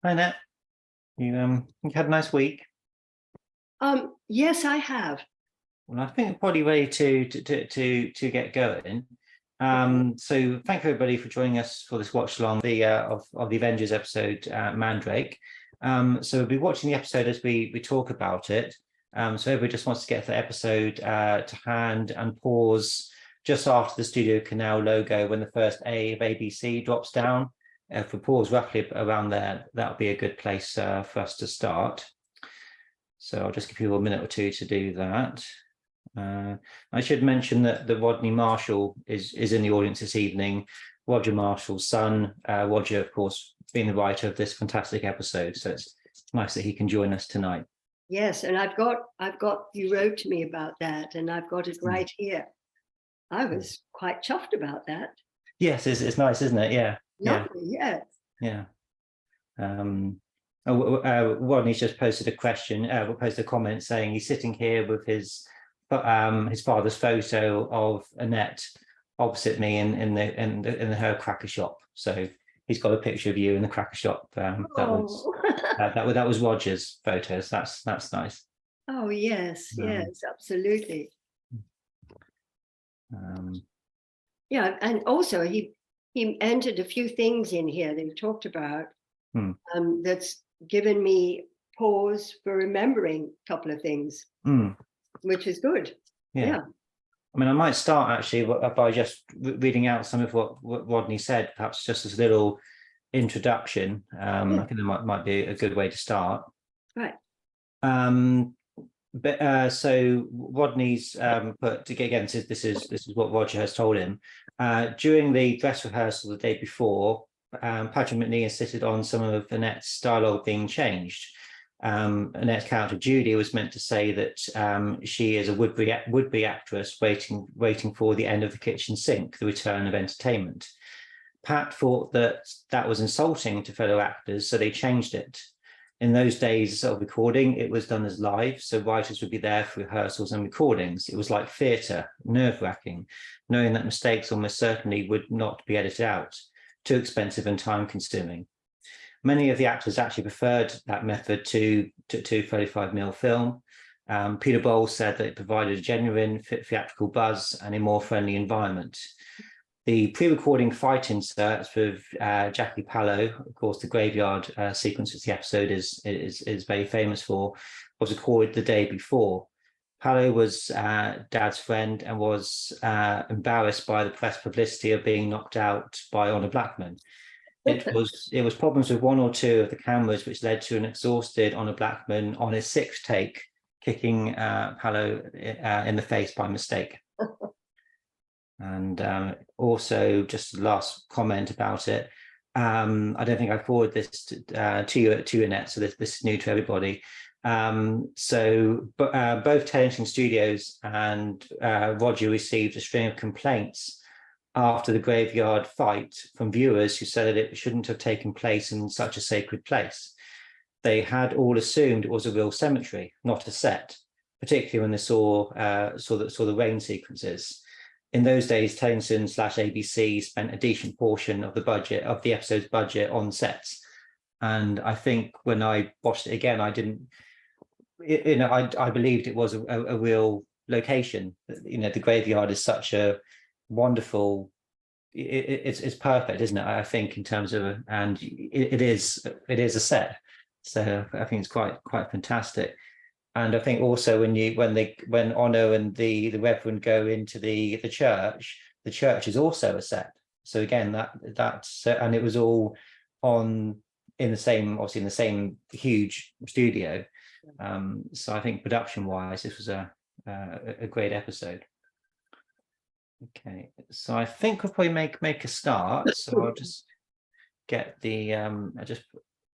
Hi, Annette. You had a nice week. Yes, I have. Well, I think we're probably ready to get going. So thank you everybody for joining us for this watch along of the Avengers episode, Mandrake. So we'll be watching the episode as we talk about it. So everybody just wants to get the episode to hand and pause just after the Studio Canal logo when the first A of ABC drops down. If we pause roughly around there, that'll be a good place for us to start. So I'll just give you a minute or two to do that. I should mention that the Rodney Marshall is in the audience this evening. Roger Marshall's son. Roger, of course, being the writer of this fantastic episode. So it's nice that he can join us tonight. Yes, and I've got you wrote to me about that, and I've got it right here. I was quite chuffed about that. Yes, it's nice, isn't it? Yeah. Lovely, yes. Yeah. Rodney's just posted a question, posted a comment saying he's sitting here with his father's photo of Annette opposite me in her cracker shop. So he's got a picture of you in the cracker shop. That was Roger's photos. That's nice. Oh yes, yes, absolutely. Yeah, and also he entered a few things in here that he talked about. That's given me pause for remembering a couple of things, which is good. Yeah. I mean, I might start actually by just reading out some of what Rodney said, perhaps just as a little introduction. I think that might be a good way to start. Right. So Rodney's put to get again. This is what Roger has told him during the dress rehearsal the day before. Patrick Macnee insisted on some of Annette's dialogue being changed. Annette's character Judy was meant to say that she is a would-be actress waiting for the end of the kitchen sink, the return of entertainment. Pat thought that was insulting to fellow actors, so they changed it. In those days of recording, it was done as live, so writers would be there for rehearsals and recordings. It was like theatre, nerve-wracking, knowing that mistakes almost certainly would not be edited out, too expensive and time-consuming. Many of the actors actually preferred that method to 35mm film. Peter Bowles said that it provided a genuine theatrical buzz and a more friendly environment. The pre-recording fight inserts with Jackie Pallo, of course, the graveyard sequence which the episode is very famous for, was recorded the day before. Pallo was Dad's friend and was embarrassed by the press publicity of being knocked out by Honor Blackman. It was problems with one or two of the cameras which led to an exhausted Honor Blackman on his sixth take kicking Pallo in the face by mistake. And also, just the last comment about it. I don't think I forwarded this to Annette, so this is new to everybody. Both Television Studios and Roger received a string of complaints after the graveyard fight from viewers who said that it shouldn't have taken place in such a sacred place. They had all assumed it was a real cemetery, not a set, particularly when they saw the rain sequences. In those days, Television/ABC spent a decent portion of the episode's budget on sets. And I think when I watched it again, I didn't, I believed it was a real location. The graveyard is such a wonderful, it's perfect, isn't it? I think in terms of, and it is a set. So I think it's quite fantastic. And I think also when Honor and the Reverend go into the church is also a set. So again, that's and it was all in the same huge studio. So I think production wise, this was a great episode. Okay, so I think we'll probably make a start. So I'll just get I just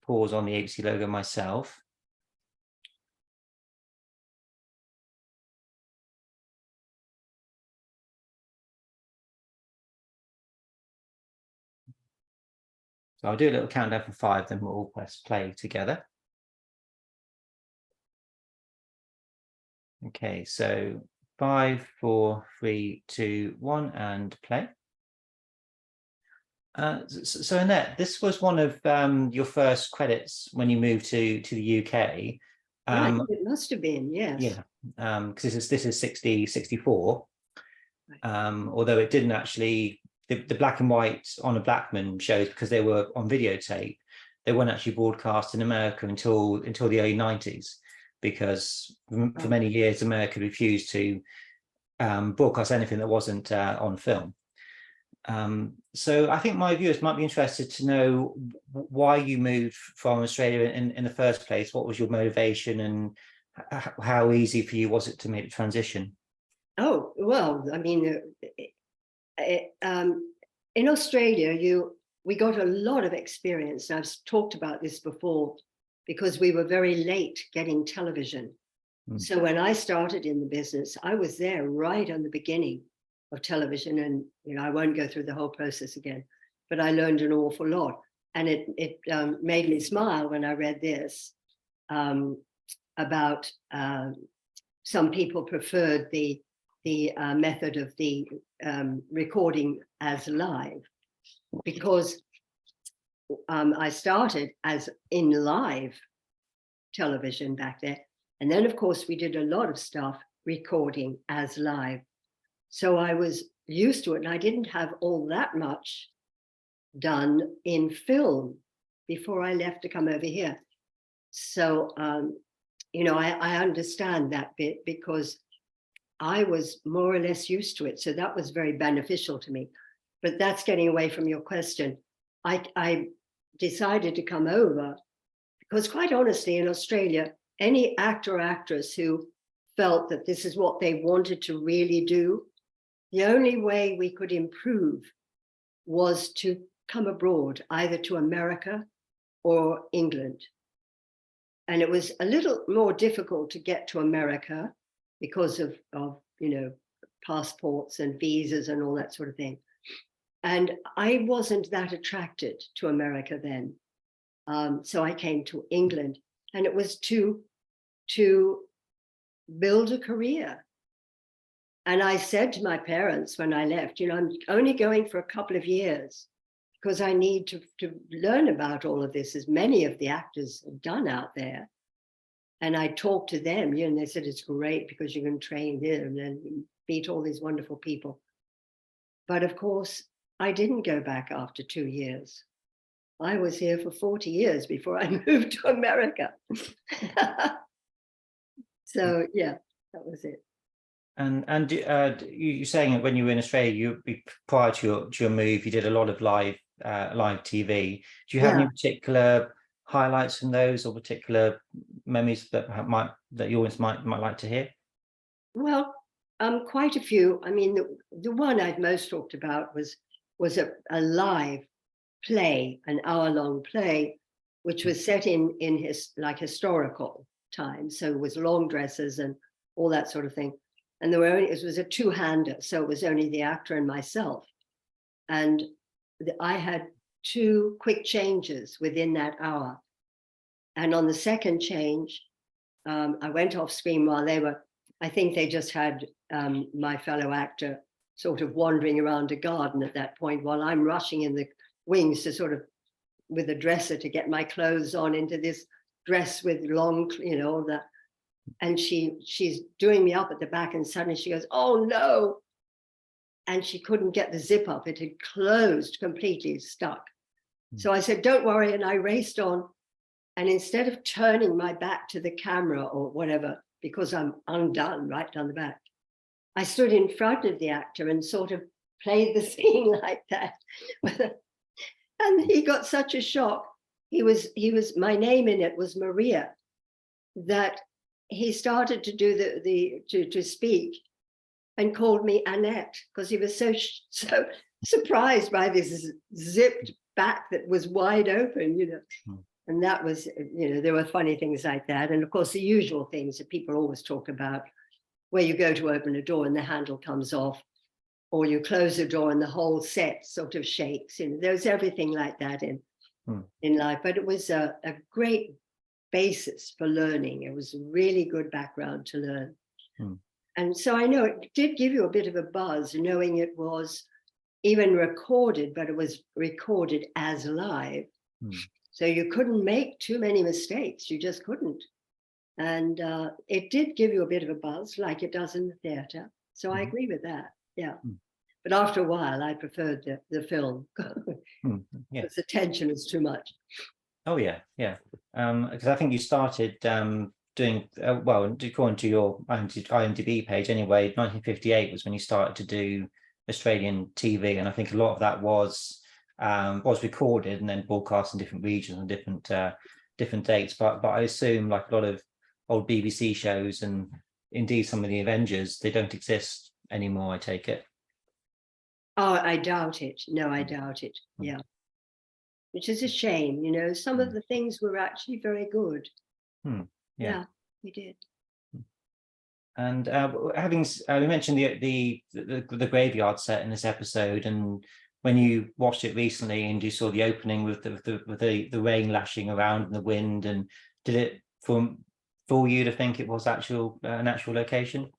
pause on the ABC logo myself. So I'll do a little countdown from 5, then we'll all press play together. Okay, so 5, 4, 3, 2, 1, and play. So Annette, this was one of your first credits when you moved to the UK. Yeah, I think it must have been, yes. Yeah, because this is 64. Right. Although it didn't actually, the black and white on a Blackman shows, because they were on videotape, they weren't actually broadcast in America until the early 90s, because for many years America refused to broadcast anything that wasn't on film. So I think my viewers might be interested to know why you moved from Australia in the first place. What was your motivation, and how easy for you was it to make the transition? Oh, well, I mean, in Australia, we got a lot of experience. I've talked about this before, because we were very late getting television. So when I started in the business, I was there right on the beginning of television, and I won't go through the whole process again, but I learned an awful lot, and it made me smile when I read this about some people preferred the method of the recording as live, because I started as in live television back there. And then, of course, we did a lot of stuff recording as live. So I was used to it, and I didn't have all that much done in film before I left to come over here. So, I understand that bit, because I was more or less used to it. So that was very beneficial to me. But that's getting away from your question. I decided to come over because, quite honestly, in Australia, any actor or actress who felt that this is what they wanted to really do, the only way we could improve was to come abroad, either to America or England. And it was a little more difficult to get to America because of passports and visas and all that sort of thing. And I wasn't that attracted to America then. So I came to England, and it was to build a career. And I said to my parents when I left, I'm only going for a couple of years, because I need to learn about all of this, as many of the actors have done out there. And I talked to them, and they said, it's great because you can train here and then meet all these wonderful people. But of course, I didn't go back after 2 years. I was here for 40 years before I moved to America. So yeah, that was it. And you're saying that when you were in Australia, prior to your move, you did a lot of live TV. Do you have any particular highlights from those, or particular memories that your audience might like to hear? Well, quite a few. I mean, the one I've most talked about was a live play, an hour-long play, which was set in historical times. So it was long dresses and all that sort of thing. And it was a two-hander, so it was only the actor and myself. And I had 2 quick changes within that hour. And on the second change, I went off screen while I think they just had my fellow actor sort of wandering around a garden at that point, while I'm rushing in the wings to with a dresser to get my clothes on into this dress with long, all that. And she's doing me up at the back, and suddenly she goes, oh no. And she couldn't get the zip up. It had closed completely, stuck. So I said, don't worry. And I raced on. And instead of turning my back to the camera or whatever, because I'm undone right down the back, I stood in front of the actor and sort of played the scene like that. And he got such a shock. My name in it was Maria, that he started to do to speak and called me Annette, because he was so surprised by this zipped back that was wide open, And that was, there were funny things like that. And of course, the usual things that people always talk about, where you go to open a door and the handle comes off, or you close the door and the whole set sort of shakes. There was everything like that in life. But it was a great basis for learning. It was a really good background to learn. And so I know it did give you a bit of a buzz, knowing it was even recorded, but it was recorded as live. So you couldn't make too many mistakes. You just couldn't. And it did give you a bit of a buzz, like it does in the theatre. So I agree with that. Yeah. But after a while, I preferred the film because the tension is too much. Oh, yeah, yeah. Because I think you started doing, well, according to your IMDb page anyway, 1958 was when you started to do Australian TV. And I think a lot of that was recorded and then broadcast in different regions and different dates. But I assume, like a lot of old BBC shows and indeed some of the Avengers, they don't exist anymore, I take it. Oh, I doubt it. No, I doubt it. Yeah. Which is a shame, you know. Some of the things were actually very good. Yeah, we did. And having we mentioned the graveyard set in this episode, and when you watched it recently and you saw the opening with the rain lashing around and the wind, and did it fool you to think it was an actual location?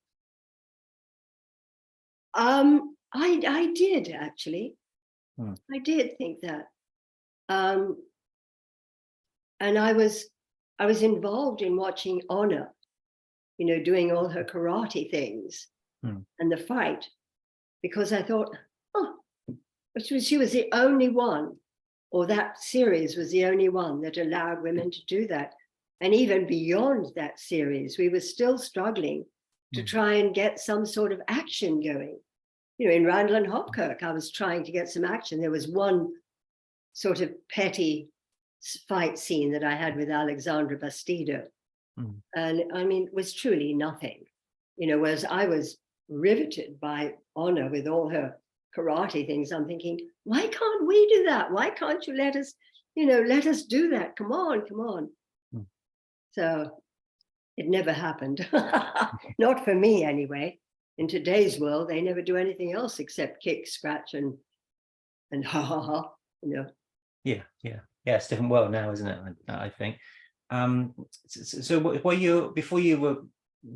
I did actually. I did think that. And I was involved in watching Honor, you know, doing all her karate things and the fight, because I thought, oh, she was the only one, or that series was the only one that allowed women to do that. And even beyond that series, we were still struggling to try and get some sort of action going. You know, in Randall and Hopkirk, I was trying to get some action. There was one sort of petty fight scene that I had with Alexandra Bastido. And I mean, it was truly nothing, you know, whereas I was riveted by Honor with all her karate things. I'm thinking, why can't we do that? Why can't you let us do that? Come on. So it never happened. Not for me anyway. In today's world, they never do anything else except kick, scratch, and ha ha ha, you know. Yeah, it's a different world now, isn't it? I think. So were you, before you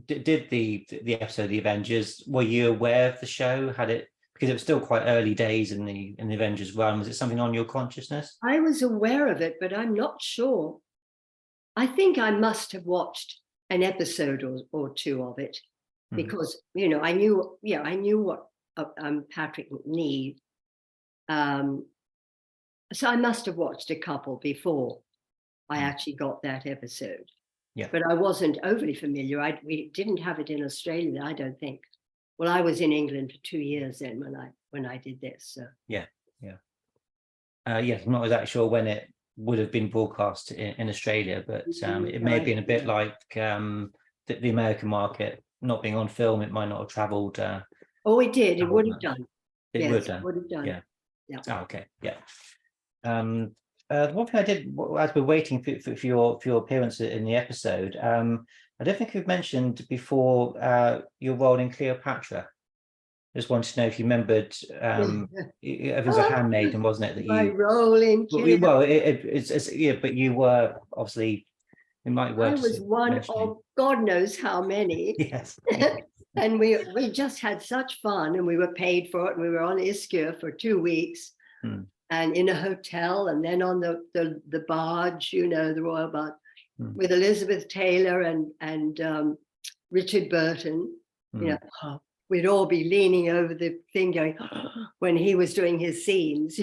did the episode of the Avengers, were you aware of the show? Had it, because it was still quite early days in the Avengers run, was it something on your consciousness? I was aware of it, but I'm not sure. I think I must have watched an episode or two of it, because, you know, I knew what Patrick McNee. So I must have watched a couple before I actually got that episode. Yeah. But I wasn't overly familiar. We didn't have it in Australia, I don't think. Well, I was in England for 2 years then when I did this. So. Yeah. Yes, I'm not exactly sure when it would have been broadcast in Australia, but it may have been a bit like the American market not being on film. It might not have travelled. Oh, it did. It would have done. It would have done. Yeah. Oh, okay. Yeah. One thing I did as we're waiting for your appearance in the episode, I don't think you've mentioned before your role in Cleopatra. Just wanted to know if you remembered. It was a handmaiden, wasn't it? That my role in Cleopatra. Well, it's yeah, but you were obviously. It might work. I was one of God knows how many. Yes. And we just had such fun, and we were paid for it. And we were on Ischia for 2 weeks. And in a hotel, and then on the barge, you know, the royal barge, with Elizabeth Taylor and Richard Burton. You know, we'd all be leaning over the thing going, when he was doing his scenes.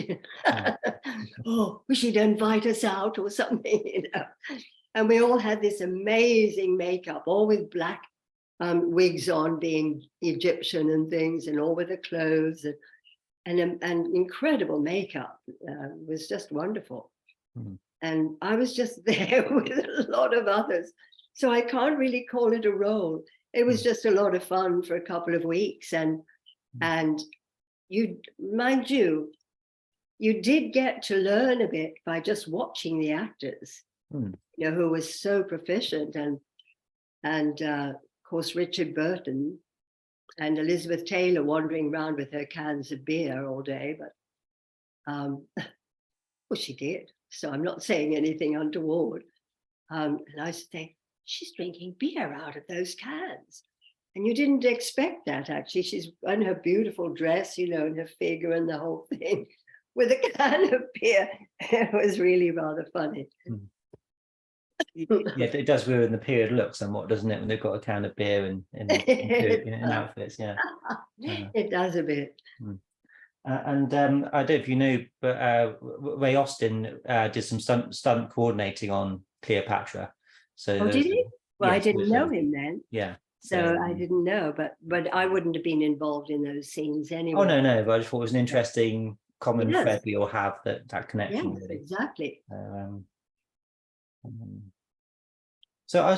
Oh, we should invite us out or something, you know. And we all had this amazing makeup, all with black wigs on, being Egyptian and things, and all with the clothes. And incredible makeup. It was just wonderful. And I was just there with a lot of others. So I can't really call it a role. It was just a lot of fun for a couple of weeks. And you, mind you, you did get to learn a bit by just watching the actors, you know, who was so proficient. And of course, Richard Burton and Elizabeth Taylor wandering around with her cans of beer all day, but well, she did. So I'm not saying anything untoward. And I used to think, she's drinking beer out of those cans. And you didn't expect that, actually. She's in her beautiful dress, you know, and her figure and the whole thing with a can of beer. It was really rather funny. Yeah, it does ruin the period look somewhat, doesn't it, when they've got a can of beer in outfits? Yeah, it does a bit. and I don't know if you know, but Ray Austin did some stunt coordinating on Cleopatra. So Oh, did he? Well, yeah, I didn't know him then. Yeah. So I didn't know, but I wouldn't have been involved in those scenes anyway. Oh no, but I just thought it was an interesting common thread we all have, that connection. Yes, really. exactly. So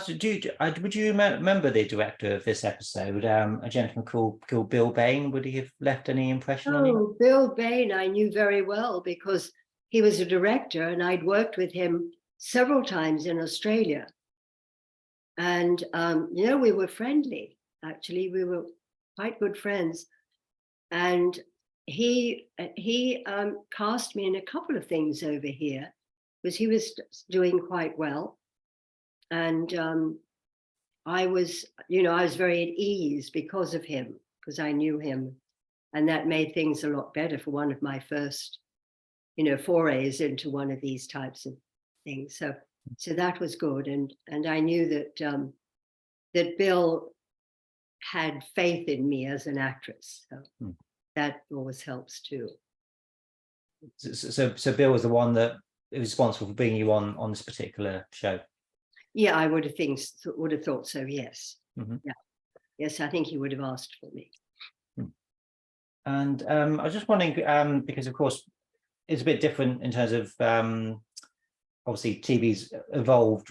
would you remember the director of this episode, a gentleman called Bill Bain? Would he have left any impression on you? Oh, Bill Bain, I knew very well because he was a director and I'd worked with him several times in Australia. And, you know, we were friendly, actually. We were quite good friends. And he cast me in a couple of things over here because he was doing quite well. And I was very at ease because of him, because I knew him. And that made things a lot better for one of my first, forays into one of these types of things. So that was good. And I knew that that Bill had faith in me as an actress. So that always helps too. So Bill was the one that was responsible for bringing you on this particular show. Yeah, I would have thought so. Yes. Mm-hmm. Yeah. Yes, I think he would have asked for me. And I was just wondering, because of course it's a bit different in terms of obviously TV's evolved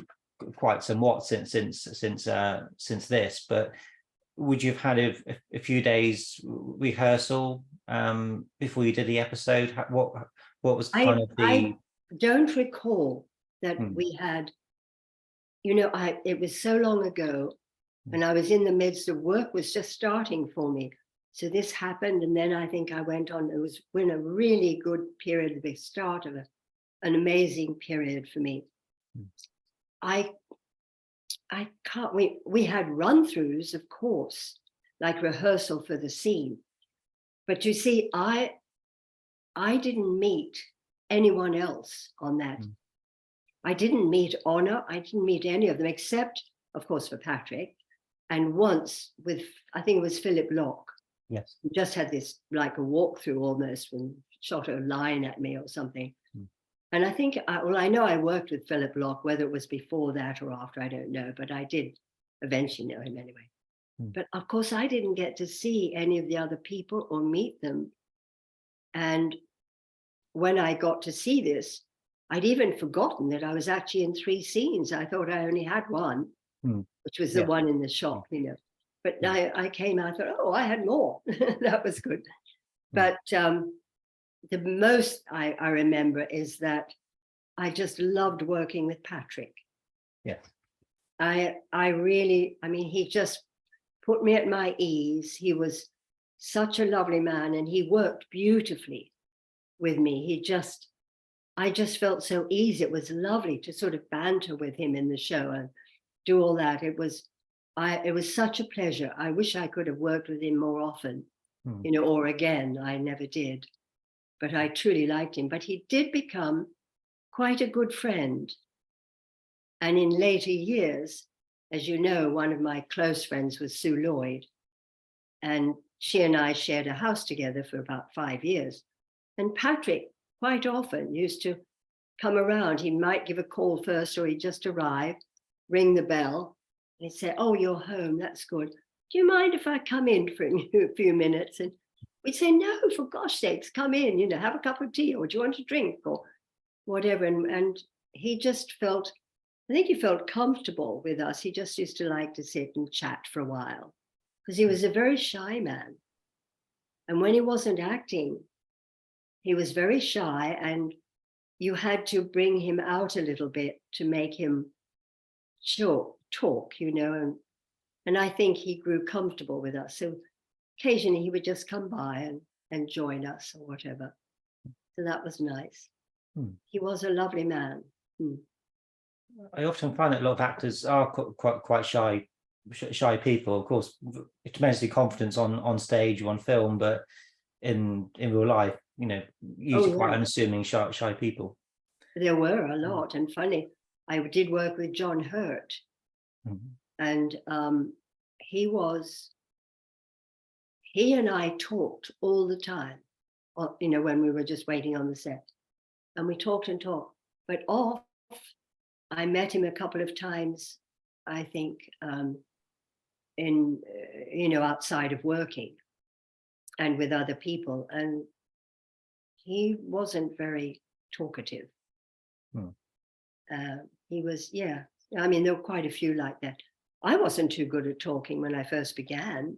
quite somewhat since this, but would you have had a few days rehearsal before you did the episode? What was kind of the? I don't recall that we had. It was so long ago, and I was in the midst of work was just starting for me. So this happened, and then I think I went on. It was when a really good period, the start of an amazing period for me. I can't. We had run-throughs, of course, like rehearsal for the scene. But you see, I didn't meet anyone else on that. I didn't meet Honor. I didn't meet any of them, except, of course, for Patrick. And once with, I think it was Philip Locke. Yes. He just had this, like a walkthrough almost, and shot a line at me or something. And I think, I know I worked with Philip Locke, whether it was before that or after, I don't know, but I did eventually know him anyway. But of course, I didn't get to see any of the other people or meet them. And when I got to see this, I'd even forgotten that I was actually in 3 scenes. I thought I only had one, which was the one in the shop, But I came out, I thought, oh, I had more. That was good. But the most I remember is that I just loved working with Patrick. Yeah. I really, he just put me at my ease. He was such a lovely man and he worked beautifully with me. I just felt so easy. It was lovely to sort of banter with him in the show and do all that. It was such a pleasure. I wish I could have worked with him more often, or again. I never did, but I truly liked him. But he did become quite a good friend. And in later years, as you know, one of my close friends was Sue Lloyd, and she and I shared a house together for about 5 years. And Patrick quite often used to come around. He might give a call first, or he'd just arrive, ring the bell, and he'd say, oh, you're home, that's good. Do you mind if I come in for a few minutes? And we'd say, no, for gosh sakes, come in, have a cup of tea, or do you want a drink, or whatever. And he just felt, I think he felt comfortable with us. He just used to like to sit and chat for a while, because he was a very shy man. And when he wasn't acting, he was very shy, and you had to bring him out a little bit to make him talk, and I think he grew comfortable with us. So occasionally he would just come by and join us or whatever. So that was nice. He was a lovely man. I often find that a lot of actors are quite shy shy people, of course, tremendously confident on stage or on film, but in real life, usually quite unassuming, shy people. There were a lot, and funny, I did work with John Hurt, and he and I talked all the time, when we were just waiting on the set, and we talked and talked. But off, I met him a couple of times, I think, in outside of working and with other people, and he wasn't very talkative. He was, I mean, there were quite a few like that. I wasn't too good at talking when I first began.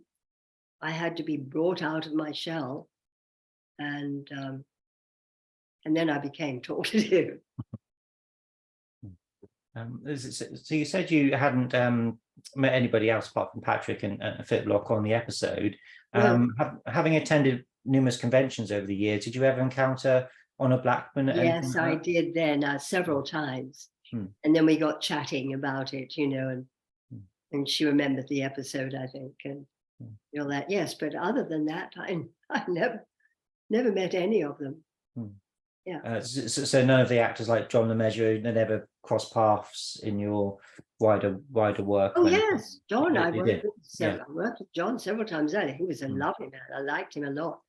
I had to be brought out of my shell, and then I became talkative. So you said you hadn't met anybody else apart from Patrick and Philip Locke on the episode. Having attended numerous conventions over the years, did you ever encounter Honor Blackman? Yes, I did then several times. And then we got chatting about it, and she remembered the episode, I think, and that. Yes, but other than that, I never met any of them. So none of the actors like John LeMessurier, they never crossed paths in your wider work? Oh yes, John, I worked I worked with John several times. He was a lovely man. I liked him a lot.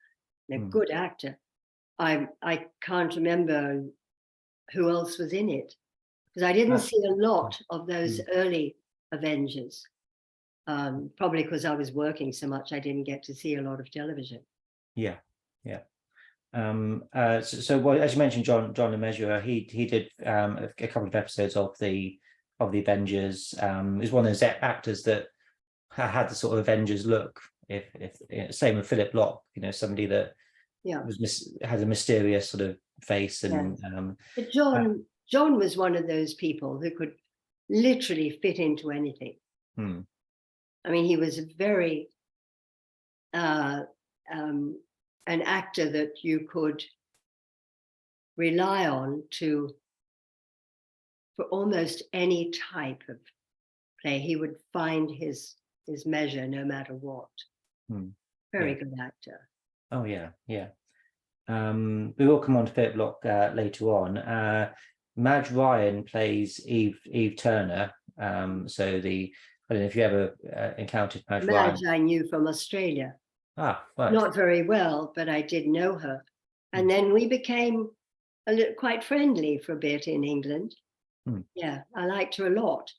And a good actor. I can't remember who else was in it, because I didn't see a lot of those early Avengers. Probably because I was working so much, I didn't get to see a lot of television. So as you mentioned, John LeMessurier, he did a couple of episodes of the Avengers. He's one of those actors that had the sort of Avengers look. If same with Philip Locke, somebody that has a mysterious sort of face, and but John was one of those people who could literally fit into anything. I mean, he was very an actor that you could rely on for almost any type of play. He would find his measure no matter what. Very good actor. Oh yeah. We will come on to Philip Locke later on. Madge Ryan plays Eve Turner. So I don't know if you ever encountered Madge Ryan. I knew from Australia. Right. Not very well, but I did know her. And then we became quite friendly for a bit in England. Yeah, I liked her a lot.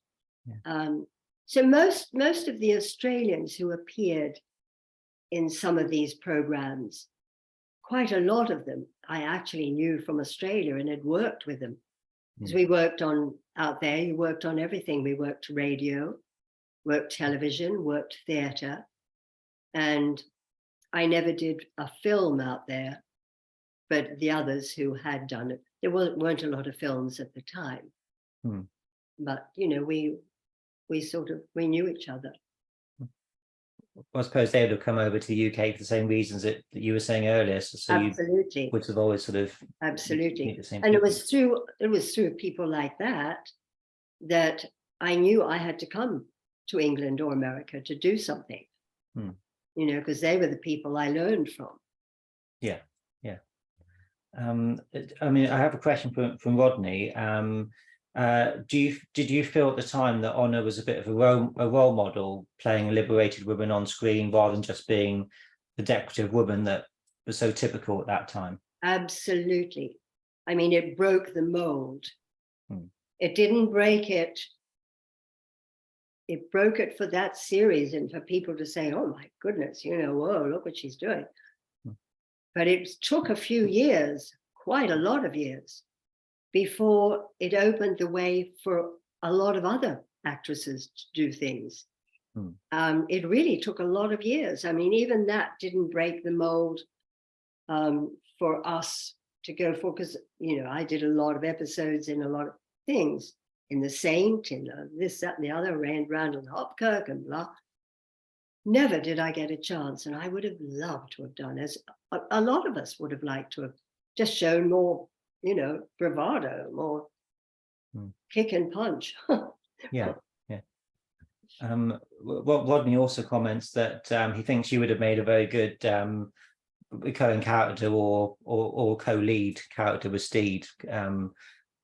So most of the Australians who appeared in some of these programs, quite a lot of them I actually knew from Australia and had worked with them. Because we worked out there, you worked on everything. We worked radio, worked television, worked theatre, and I never did a film out there, but the others who had done it, there weren't a lot of films at the time. But, we knew each other. I suppose they would have come over to the UK for the same reasons that you were saying earlier. So Absolutely. You would have always sort of absolutely. And it was through people like that I knew I had to come to England or America to do something. Because they were the people I learned from. Yeah. I mean, I have a question from Rodney. Did you feel at the time that Honor was a bit of a role model, playing a liberated woman on screen rather than just being the decorative woman that was so typical at that time? Absolutely. I mean, it broke the mold. It didn't break it. It broke it for that series and for people to say, oh my goodness, whoa, look what she's doing. But it took a few years, quite a lot of years, before it opened the way for a lot of other actresses to do things. It really took a lot of years. I mean, even that didn't break the mold for us to go for, because, I did a lot of episodes in a lot of things, in The Saint, in this, that, and the other, Randall Hopkirk and blah. Never did I get a chance, and I would have loved to have done, as a lot of us would have liked to have just shown more, bravado, more kick and punch. Yeah. Well, Rodney also comments that he thinks you would have made a very good recurring character or co-lead character with Steed.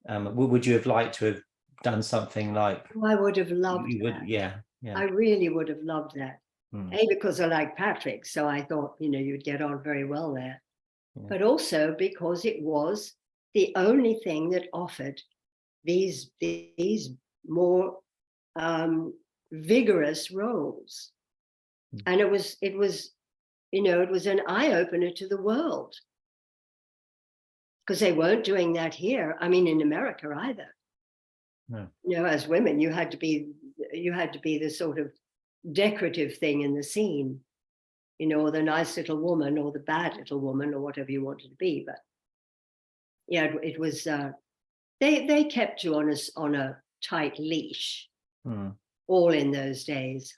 Would you have liked to have done something like? Oh, I would have loved You would, that. yeah, yeah. I really would have loved that. A, because I like Patrick, so I thought, you know, you'd get on very well there. Yeah. But also because it was the only thing that offered these more vigorous roles. And it was, you know, it was an eye-opener to the world. Because they weren't doing that here. I mean, in America either. No. You know, as women, you had to be the sort of decorative thing in the scene, you know, or the nice little woman or the bad little woman or whatever you wanted to be. But yeah, it was they kept you on a tight leash all in those days.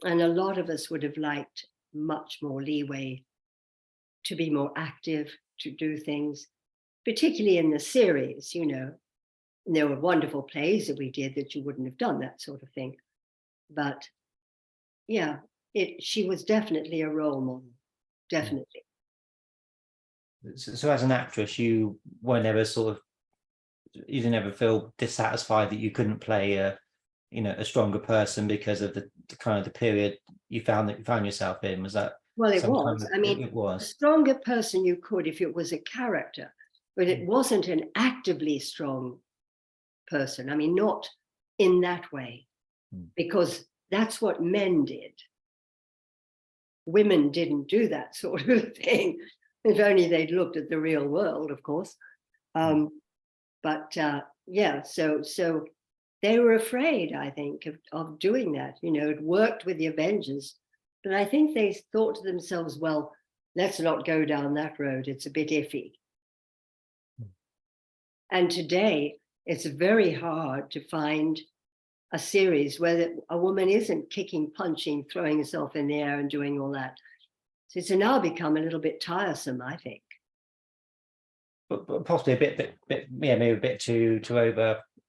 And a lot of us would have liked much more leeway to be more active, to do things, particularly in the series, you know. And there were wonderful plays that we did that you wouldn't have done that sort of thing. But yeah, she was definitely a role model, definitely. So as an actress, you were never you didn't ever feel dissatisfied that you couldn't play a stronger person because of the kind of the period you found yourself in? Was that? Well, it was. I mean, it was. A stronger person you could if it was a character, but it wasn't an actively strong person. I mean, not in that way, because that's what men did. Women didn't do that sort of thing. If only they'd looked at the real world, of course. But yeah, so they were afraid, I think, of doing that. You know, it worked with the Avengers, but I think they thought to themselves, well, let's not go down that road. It's a bit iffy. And today, it's very hard to find a series where a woman isn't kicking, punching, throwing herself in the air and doing all that. So it's now become a little bit tiresome, I think. But possibly a bit, maybe a bit too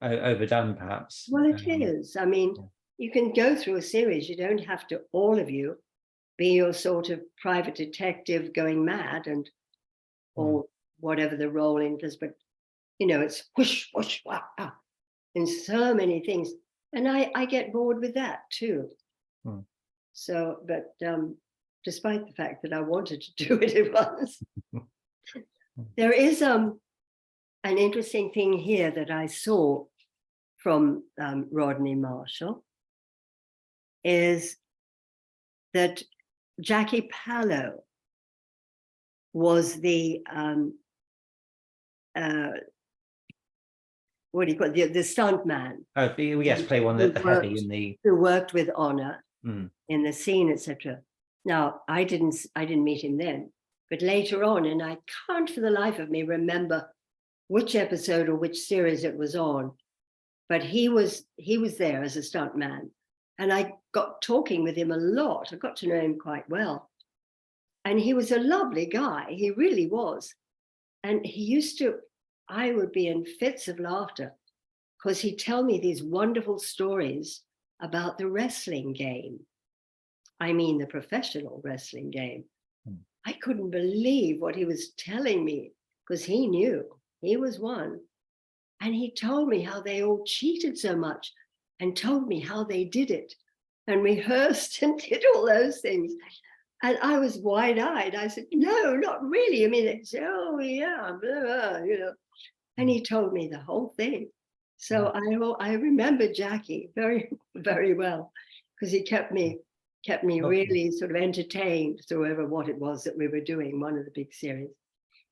overdone, perhaps. Well, it is. I mean, you can go through a series. You don't have to, all of you, be your sort of private detective going mad or whatever the role is. But, you know, it's whoosh, whoosh, wah, ah, and so many things. And I get bored with that too. So, but despite the fact that I wanted to do it, it was. There is an interesting thing here that I saw from Rodney Marshall, is that Jackie Pallo was the what do you call it? The stunt man. Oh, yes, play one that the heavy in the who worked with Honor in the scene, etc. Now, I didn't meet him then, but later on, and I can't for the life of me remember which episode or which series it was on, but he was there as a stunt man, and I got talking with him a lot. I got to know him quite well, and he was a lovely guy. He really was, and he used to. I would be in fits of laughter because he'd tell me these wonderful stories about the wrestling game. I mean, the professional wrestling game. I couldn't believe what he was telling me because he knew he was one. And he told me how they all cheated so much and told me how they did it and rehearsed and did all those things. And I was wide-eyed. I said, no, not really. I mean, it's, oh, yeah, blah, blah, you know. And he told me the whole thing. So I remember Jackie very, very well because he kept me really sort of entertained through what it was that we were doing, one of the big series.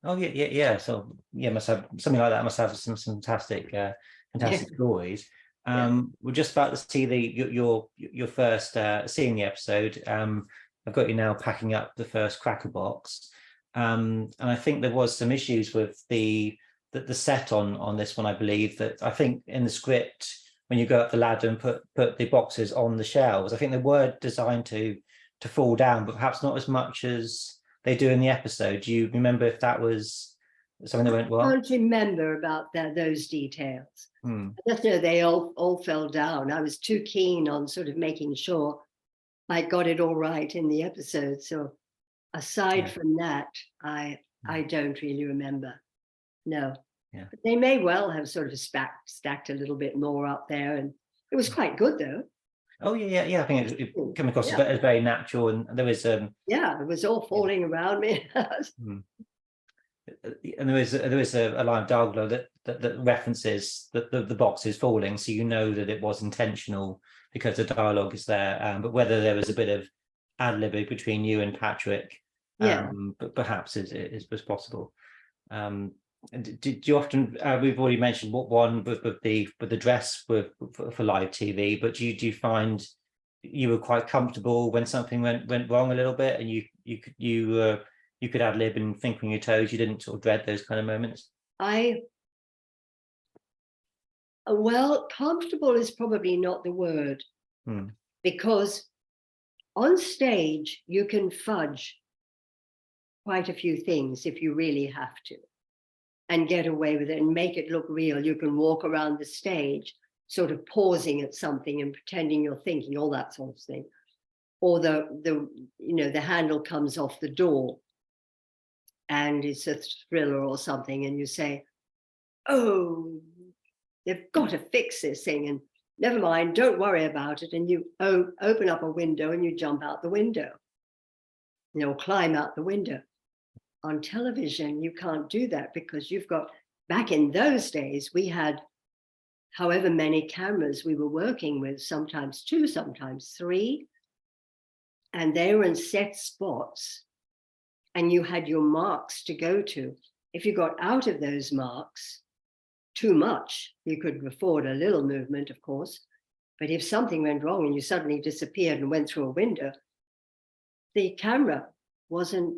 Oh yeah. So yeah, must have something like that. Must have some fantastic stories. We're just about to see your first seeing the episode. I've got you now packing up the first cracker box, and I think there was some issues with the set on this one. I believe that I think in the script, when you go up the ladder and put the boxes on the shelves, I think they were designed to fall down, but perhaps not as much as they do in the episode. Do you remember if that was Something that went I well? can't remember about those details. Hmm. I just know they all fell down. I was too keen on sort of making sure I got it all right in the episode. So aside Yeah. from that, I don't really remember. No. Yeah. But they may well have sort of stacked a little bit more up there, and it was quite good though. Oh yeah. I think it came across Yeah. as very natural, and there was Yeah, it was all falling around me. hmm. And there is a line of dialogue that references the box is falling, so you know that it was intentional because the dialogue is there. But whether there was a bit of ad libbing between you and Patrick, Yeah. but perhaps it was possible. Did you often? We've already mentioned what one with the dress for live TV, but do you find you were quite comfortable when something went wrong a little bit, and you could ad lib and think on your toes? You didn't sort of dread those kind of moments? Well, comfortable is probably not the word, because on stage you can fudge quite a few things if you really have to, and get away with it and make it look real. You can walk around the stage sort of pausing at something and pretending you're thinking, all that sort of thing. Or the handle comes off the door and it's a thriller or something, and you say, oh, they've got to fix this thing, and never mind, don't worry about it. And you open up a window and you jump out the window, climb out the window. On television, you can't do that because you've got, back in those days, we had however many cameras we were working with, sometimes 2, sometimes 3, and they were in set spots, and you had your marks to go to. If you got out of those marks too much, you could afford a little movement, of course, but if something went wrong and you suddenly disappeared and went through a window, the camera wasn't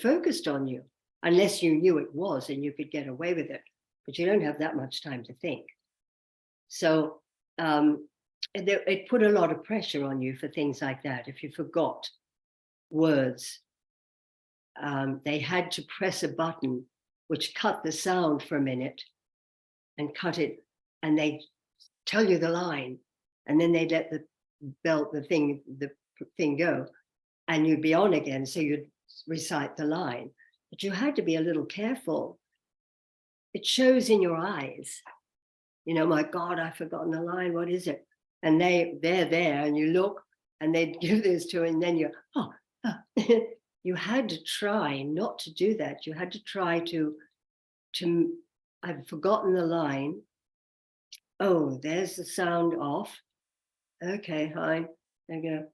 focused on you, unless you knew it was and you could get away with it, but you don't have that much time to think. So it put a lot of pressure on you for things like that. If you forgot words, they had to press a button which cut the sound for a minute and cut it, and they tell you the line, and then they'd let the thing go, and you'd be on again, so you'd recite the line. But you had to be a little careful. It shows in your eyes. My God, I've forgotten the line. What is it? And they're there, and you look, and they give this to, and then you you had to try not to do that. You had to try to I've forgotten the line. Oh, there's the sound off. Okay, fine. There you go.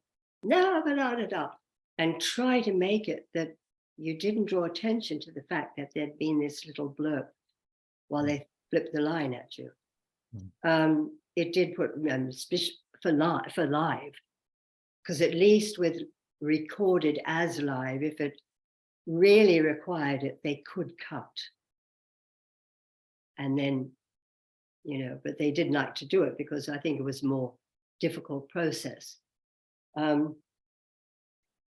No, and try to make it that you didn't draw attention to the fact that there'd been this little blurb while they flipped the line at you. It did put for live, because at least with recorded as live, if it really required it, they could cut. And then, but they didn't like to do it because I think it was a more difficult process.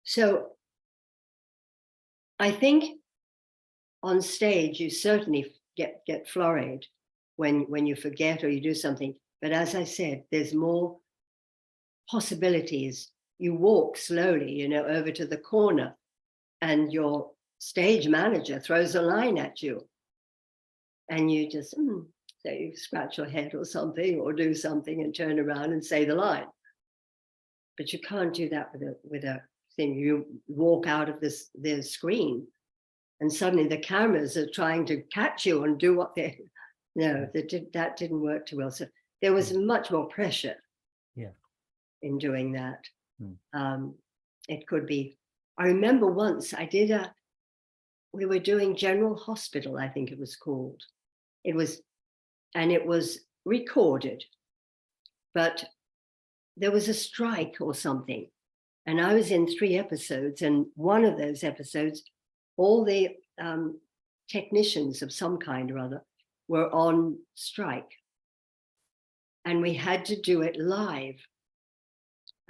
So I think on stage you certainly get flurried when you forget or you do something. But as I said, there's more possibilities. You walk slowly, over to the corner, and your stage manager throws a line at you, and you just so you scratch your head or something, or do something and turn around and say the line. But you can't do that with a thing. You walk out of the screen, and suddenly the cameras are trying to catch you and do what they. No, that didn't work too well. So there was much more pressure. Yeah. In doing that. It could be. I remember once we were doing General Hospital, I think it was called. It was recorded, but there was a strike or something. And I was in 3 episodes, and one of those episodes, all the technicians of some kind or other were on strike. And we had to do it live.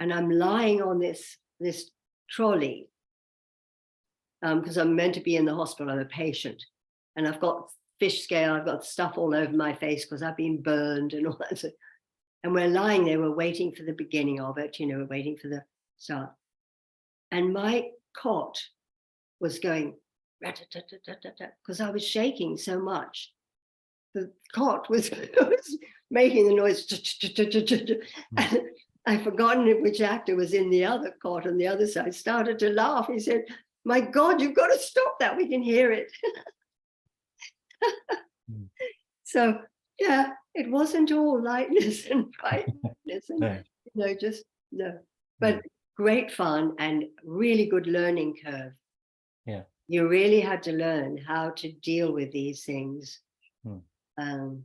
And I'm lying on this trolley because I'm meant to be in the hospital. I'm a patient. and I've got fish scale, I've got stuff all over my face because I've been burned and all that. So, and we're lying there, we're waiting for the beginning of it, we're waiting for the start. And my cot was going because I was shaking so much. The cot was, was making the noise. And I'd forgotten which actor was in the other cot on the other side, started to laugh. He said, "My God, you've got to stop that. We can hear it." So, yeah, it wasn't all lightness and brightness and, just no. But great fun and really good learning curve. Yeah. You really had to learn how to deal with these things. So,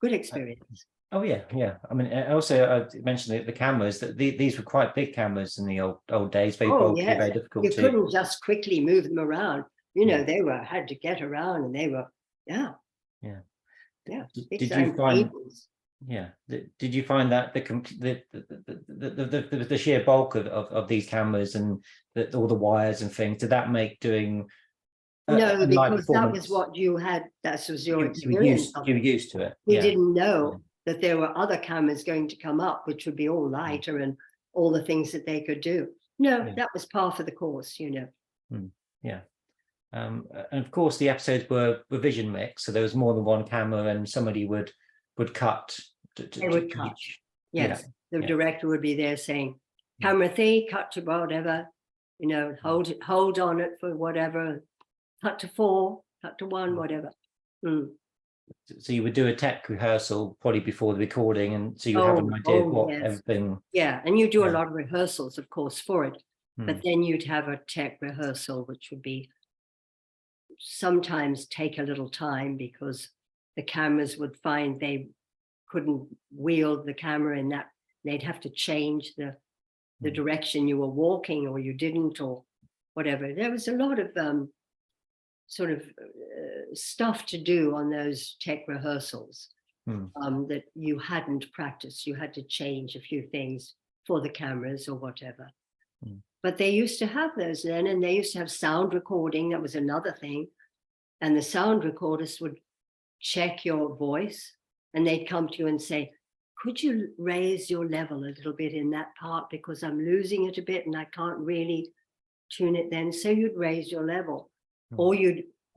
good experience. Oh yeah. I mean, also I mentioned the cameras, that these were quite big cameras in the old days, very bulky, yes. very difficult. You couldn't just quickly move them around. They had to get around, and they were Did you find? Yeah. Did you find that the sheer bulk of these cameras and all the wires and things, did that make doing no, because that was what you had. That was your experience. You were used to it. We didn't know that there were other cameras going to come up, which would be all lighter and all the things that they could do. No, that was part of the course, Yeah. And of course, the episodes were vision mix, so there was more than one camera, and somebody would cut. They would cut. Yes, the director would be there saying, "Camera 3, cut to whatever, hold on it for whatever, cut to 4, cut to 1, whatever." So you would do a tech rehearsal probably before the recording, and so you would have an idea of what everything. Yeah, and you do a lot of rehearsals, of course, for it, but then you'd have a tech rehearsal, which would be sometimes take a little time because the cameras would find they couldn't wield the camera in that. They'd have to change the direction you were walking, or you didn't, or whatever. There was a lot of sort of stuff to do on those tech rehearsals that you hadn't practiced. You had to change a few things for the cameras or whatever. But they used to have those then, and they used to have sound recording. That was another thing. And the sound recorders would check your voice, and they'd come to you and say, "Could you raise your level a little bit in that part, because I'm losing it a bit and I can't really tune it then." So you'd raise your level, or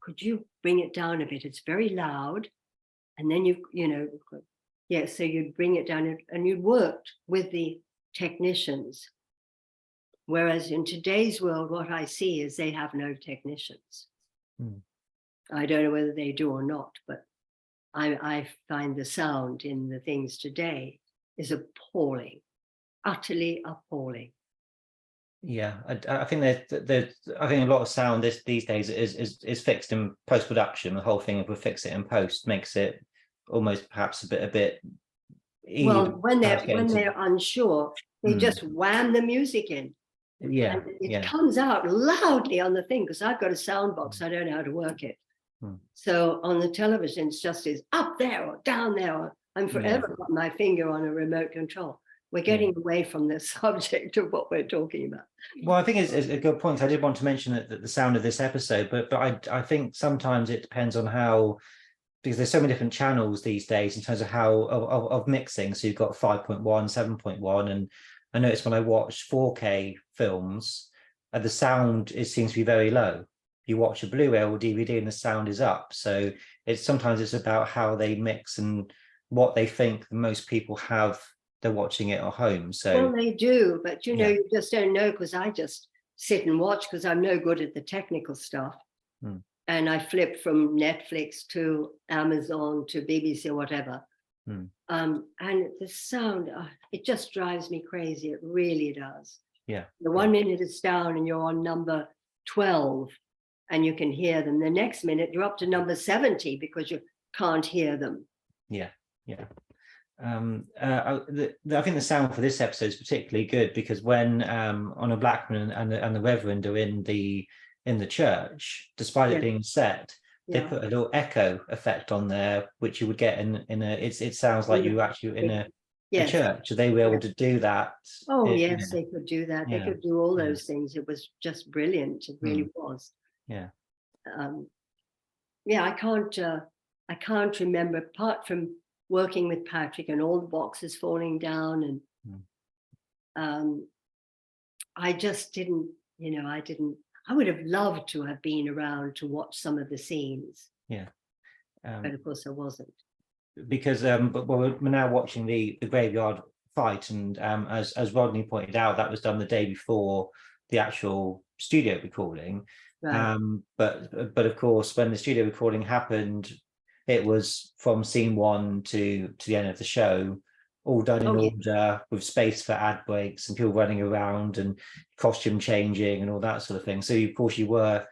could you bring it down a bit? It's very loud. And then so you'd bring it down, and you'd worked with the technicians. Whereas in today's world, what I see is they have no technicians. I don't know whether they do or not, but I find the sound in the things today is appalling, utterly appalling. Yeah, I think I think a lot of sound these days is fixed in post-production. The whole thing, if we fix it in post, makes it almost perhaps a bit easy. Well, when they're unsure, they just wham the music in. Yeah, and it comes out loudly on the thing, because I've got a sound box. I don't know how to work it. So on the television, it's just up there or down there. Or I'm forever got my finger on a remote control. We're getting away from the subject of what we're talking about. Well, I think it's a good point. I did want to mention that the sound of this episode, but I think sometimes it depends on how, because there's so many different channels these days in terms of how of mixing. So you've got 5.1, 7.1, and I noticed when I watch 4K films, the sound seems to be very low. You watch a Blu-ray or DVD and the sound is up. So sometimes it's about how they mix and what they think most people have. They're watching it at home. So well, they do, but you just don't know, because I just sit and watch because I'm no good at the technical stuff. And I flip from Netflix to Amazon to BBC or whatever. And the sound, it just drives me crazy. It really does. Yeah. The 1 minute it's down and you're on number 12 and you can hear them. The next minute you're up to number 70 because you can't hear them. Yeah. I think the sound for this episode is particularly good because when Honor Blackman and the Reverend are in the church, despite it being set, they put a little echo effect on there, which you would get in a. It sounds like you actually in a church. So they were able to do that. Oh yes, they could do that. They could do all those things. It was just brilliant. It really was. Yeah. yeah, I can't remember, apart from working with Patrick and all the boxes falling down, and I just didn't, I would have loved to have been around to watch some of the scenes. Yeah. But of course I wasn't. Because but we're now watching the graveyard fight, and as Rodney pointed out, that was done the day before the actual studio recording. Right. But of course, when the studio recording happened, it was from scene one to the end of the show, all done in order, with space for ad breaks and people running around and costume changing and all that sort of thing. So of course you were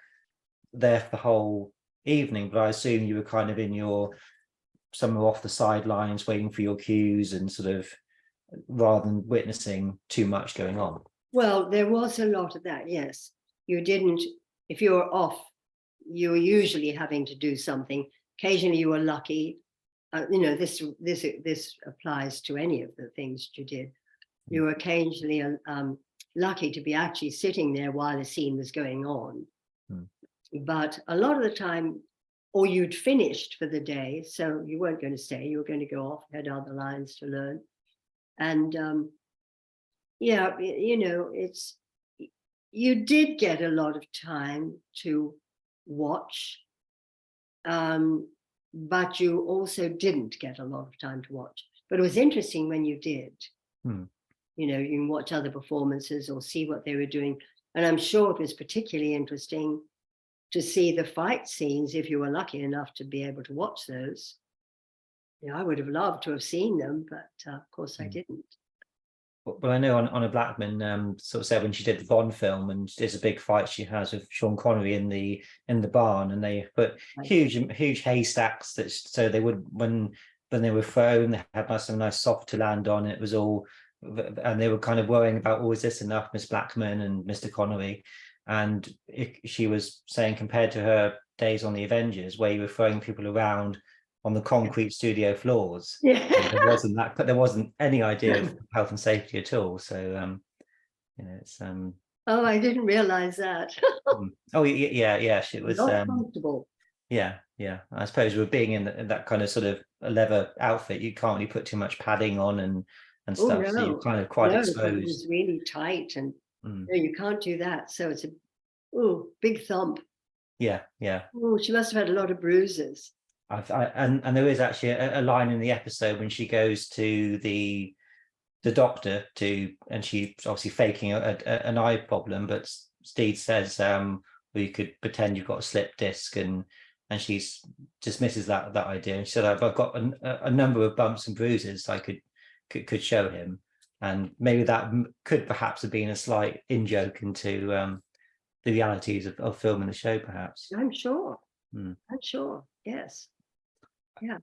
there for the whole evening, but I assume you were kind of in your somewhere off the sidelines waiting for your cues, and sort of rather than witnessing too much going on. Well, there was a lot of that, yes. You didn't, if you were off, you were usually having to do something. Occasionally you were lucky. This applies to any of the things you did. You were occasionally lucky to be actually sitting there while a scene was going on. But a lot of the time, or you'd finished for the day, so you weren't going to stay, you were going to go off, had other lines to learn. And yeah, you did get a lot of time to watch, but you also didn't get a lot of time to watch. But it was interesting when you did. You can watch other performances or see what they were doing. And I'm sure it was particularly interesting to see the fight scenes, if you were lucky enough to be able to watch those. I would have loved to have seen them, but of course I didn't. Well, I know Honor Blackman sort of said when she did the Bond film, and there's a big fight she has with Sean Connery in the barn, and they put huge haystacks that so they would when they were thrown, they had some nice soft to land on. It was all, and they were kind of worrying about, is this enough, Miss Blackman and Mr. Connery? And she was saying, compared to her days on the Avengers, where you were throwing people around on the concrete studio floors, there wasn't any idea of health and safety at all. So it's oh, I didn't realize that. Oh yeah, she was not comfortable. Yeah, I suppose with being in that kind of sort of a leather outfit, you can't really put too much padding on and stuff. No. So you're kind of quite exposed. It was really tight, and no, you can't do that. So it's a big thump. Yeah. Oh, she must have had a lot of bruises. And there is actually a line in the episode when she goes to the doctor and she's obviously faking an eye problem, but Steed says, well, you could pretend you've got a slip disc, and she dismisses that idea. And she said, I've got a number of bumps and bruises I could show him, and maybe that could perhaps have been a slight in-joke into the realities of filming the show, perhaps. I'm sure. I'm sure. Yes. Yeah.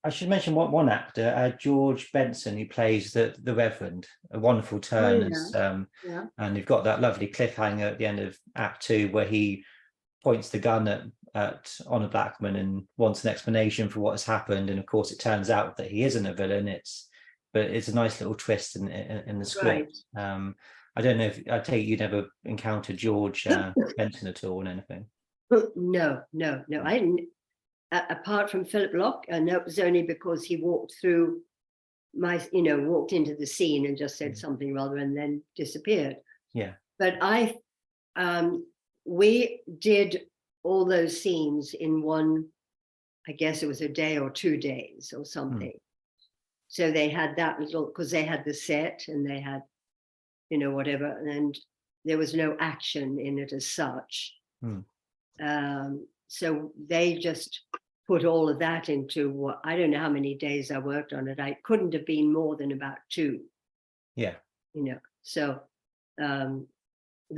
I should mention one actor, George Benson, who plays the Reverend. A wonderful turn. And you've got that lovely cliffhanger at the end of Act 2 where he points the gun at Honor Blackman and wants an explanation for what has happened. And of course, it turns out that he isn't a villain. But it's a nice little twist in the script. Right. I don't know if I take it you never encountered George Benson at all in anything. No. I didn't. Apart from Philip Locke, and that was only because he walked through walked into the scene and just said something rather and then disappeared. Yeah. But we did all those scenes in one, I guess it was a day or 2 days or something. So they had that little, because they had the set and they had, whatever, and there was no action in it as such. So they just put all of that into I don't know how many days I worked on it. I couldn't have been more than about 2. Yeah. So the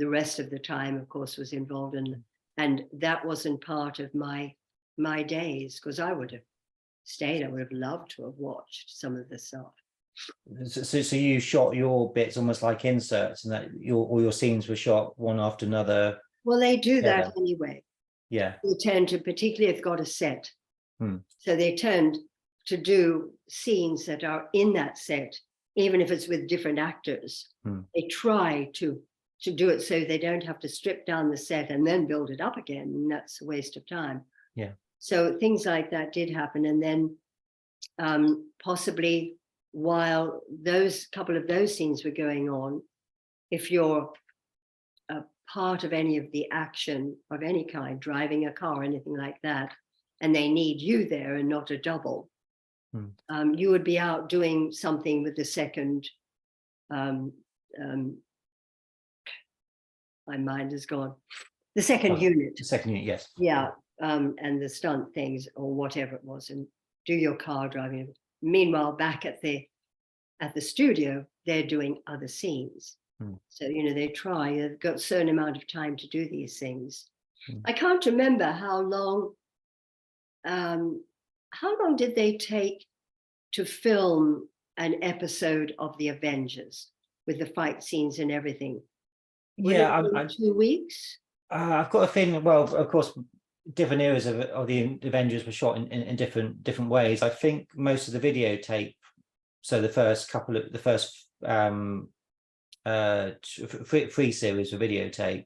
rest of the time, of course, was involved and that wasn't part of my days, because I would have stayed. I would have loved to have watched some of the stuff. So you shot your bits almost like inserts, and that all your scenes were shot one after another. Well, they do that anyway. Yeah. They tend to, particularly if they've got a set. So they tend to do scenes that are in that set, even if it's with different actors. They try to do it so they don't have to strip down the set and then build it up again. And that's a waste of time. Yeah. So things like that did happen. And then possibly while those couple of those scenes were going on, if you're a part of any of the action of any kind, driving a car, anything like that, and they need you there and not a double, you would be out doing something with the second. My mind is gone. The second unit. The second unit, yes. Yeah, and the stunt things or whatever it was, and do your car driving. Meanwhile, back at the studio, they're doing other scenes. So, they try, they've got a certain amount of time to do these things. I can't remember how long did they take to film an episode of the Avengers with the fight scenes and everything? Yeah, 2 weeks. I've got a feeling. Well, of course, different eras of the Avengers were shot in different ways. I think most of the videotape. So the first three series of videotape,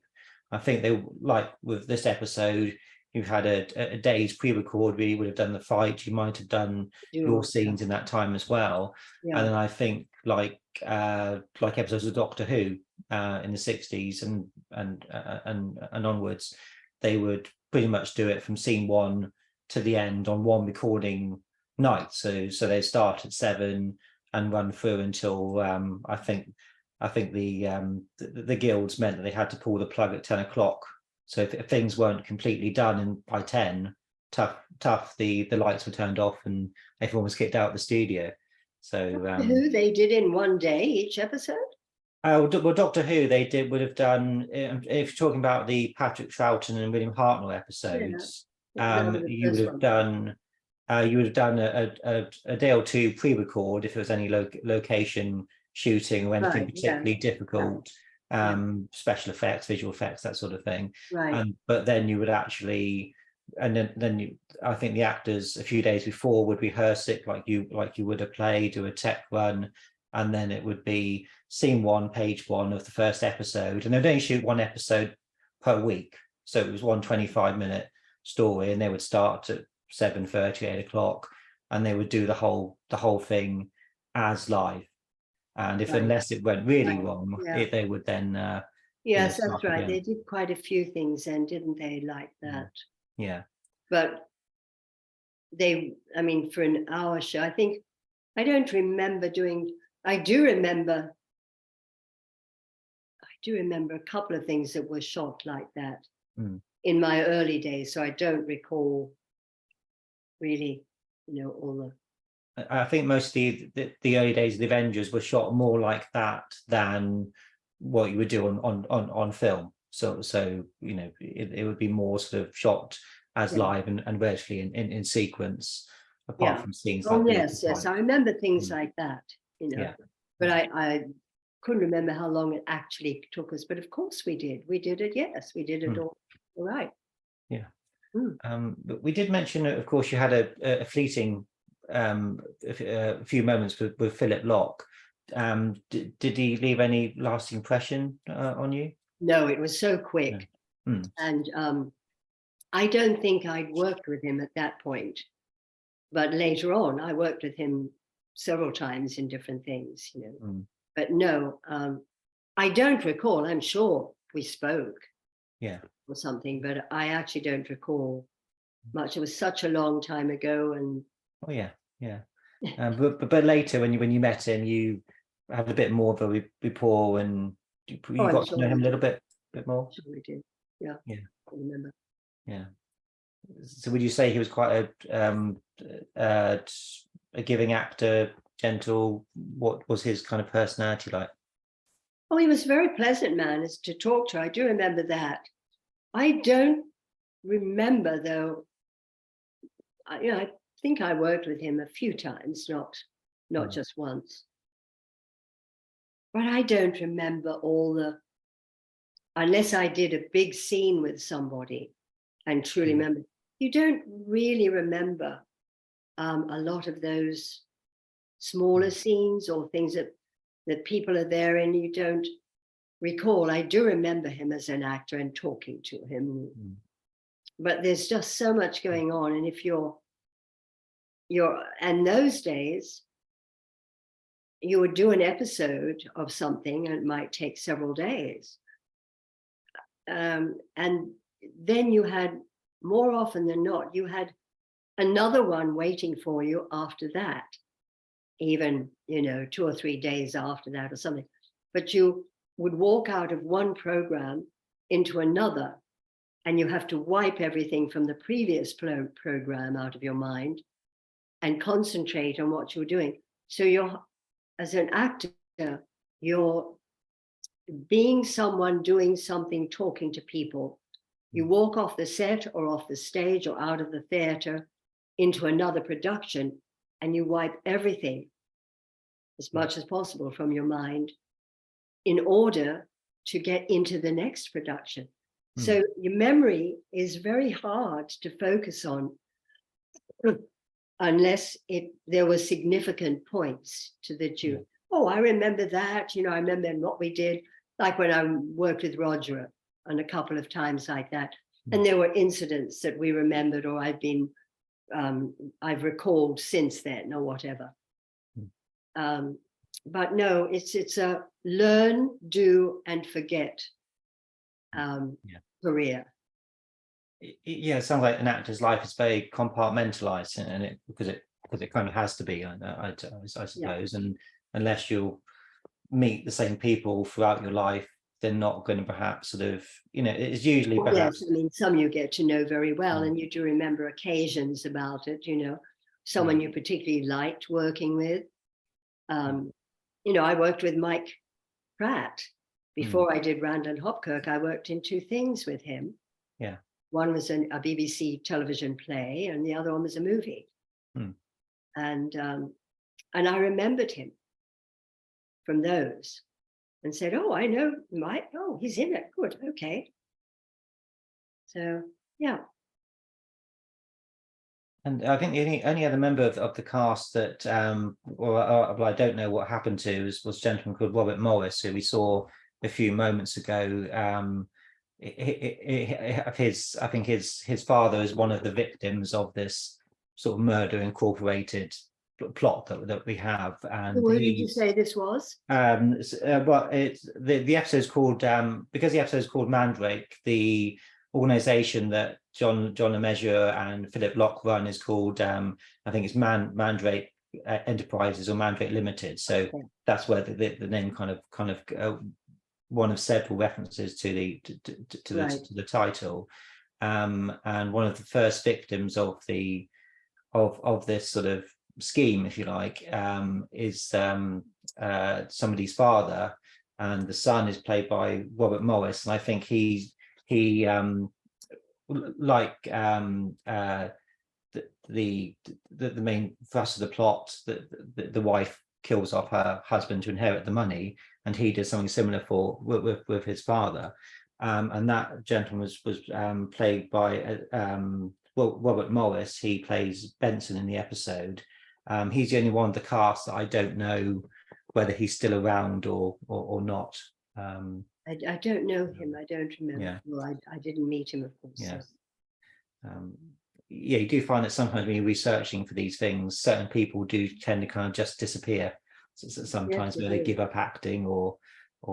I think they, like with this episode, you've had a day's pre-record where you would have done the fight. You might have done your scenes in that time as well. And then I think like episodes of Doctor Who in the 60s and onwards, they would pretty much do it from scene 1 to the end on one recording night. So they start at 7 and run through until I think the guilds meant that they had to pull the plug at 10 o'clock. So if things weren't completely done and by 10, tough, the lights were turned off and everyone was kicked out of the studio. So Who they did in one day each episode? Well, Doctor Who would have done, if you're talking about the Patrick Troughton and William Hartnell episodes, you would have done a day or two pre-record if there was any location shooting or anything particularly difficult, special effects, visual effects, that sort of thing. But then you would actually, and then I think the actors a few days before would rehearse it like you would a play, do a tech run, and then it would be scene 1, page 1 of the first episode, and they'd only shoot one episode per week, so it was 1 25-minute story, and they would start at 7:30, 8 o'clock, and they would do the whole thing as live. And unless it went really wrong, they would then yes, that's right. Again. They did quite a few things then, didn't they, like that? Yeah. But for an hour show, I don't remember doing. I do remember a couple of things that were shot like that in my early days. So I don't recall really, all the. I think most of the early days of the Avengers were shot more like that than what you would do on film. So it would be more sort of shot as live and virtually in sequence, apart from scenes like yes, I remember things like that, but I couldn't remember how long it actually took us. But of course we did it. Yes, we did it all right. Yeah. But we did mention, of course, you had a fleeting a few moments with Philip Locke. Did he leave any lasting impression on you? No, it was so quick. And I don't think I'd worked with him at that point, but later on I worked with him several times in different things, but no, I don't recall. I'm sure we spoke or something, but I actually don't recall much. It was such a long time ago. And but later when you met him, you had a bit more of a rapport, and you got to know him a little bit more. Sure we did. Yeah. I remember. Yeah. So would you say he was quite a giving actor, gentle? What was his kind of personality like? Oh, he was a very pleasant man to talk to. I do remember that. I don't remember though. I think I worked with him a few times, not just once. But I don't remember unless I did a big scene with somebody and truly remember. You don't really remember a lot of those smaller scenes or things that people are there and you don't recall. I do remember him as an actor and talking to him. but there's just so much going on. And if and those days, you would do an episode of something and it might take several days. And then you had, more often than not, you had another one waiting for you after that, even, 2 or 3 days after that or something. But you would walk out of one program into another, and you have to wipe everything from the previous program out of your mind and concentrate on what you're doing. So you're, as an actor, you're being someone doing something, talking to people. You walk off the set or off the stage or out of the theater into another production, and you wipe everything as much as possible from your mind in order to get into the next production. So your memory is very hard to focus on unless there were significant points to that you, I remember that, I remember what we did, like when I worked with Roger on a couple of times like that. And there were incidents that we remembered, or I've recalled since then or whatever. But no, it's a learn, do, and forget career. Yeah, it sounds like an actor's life is very compartmentalized, and because it kind of has to be, I suppose. And unless you meet the same people throughout your life, they're not going to perhaps sort of, it's usually perhaps. Yes, I mean, some you get to know very well, and you do remember occasions about it, someone you particularly liked working with. I worked with Mike Pratt before I did Randall Hopkirk. I worked in 2 things with him. Yeah. One was a BBC television play, and the other one was a movie. And I remembered him from those and said, "Oh, I know Mike. Oh, he's in it. Good. Okay." So, yeah. And I think the only other member of the cast that, well, I don't know what happened to, was a gentleman called Robert Morris, who we saw a few moments ago. I think his father is one of the victims of this sort of murder incorporated plot that we have. And who did you say this was? Well, it's the episode is called, because the episode is called Mandrake, the organization that John LeMessurier and Philip Locke run is called, I think it's Mandrake Enterprises or Mandrake Limited. So that's where the name kind of one of several references to the title, and one of the first victims of this sort of scheme, if you like, is somebody's father, and the son is played by Robert Morris, and I think he like the main thrust of the plot, that the wife kills off her husband to inherit the money, and he does something similar with his father, and that gentleman was played by Robert Morris. He plays Benson in the episode. He's the only one of the cast that I don't know whether he's still around or not. I don't know him. I don't remember. Yeah. Well, I didn't meet him, of course. Yeah. So. You do find that sometimes when you're researching for these things, certain people do tend to kind of just disappear. So sometimes where they give up acting or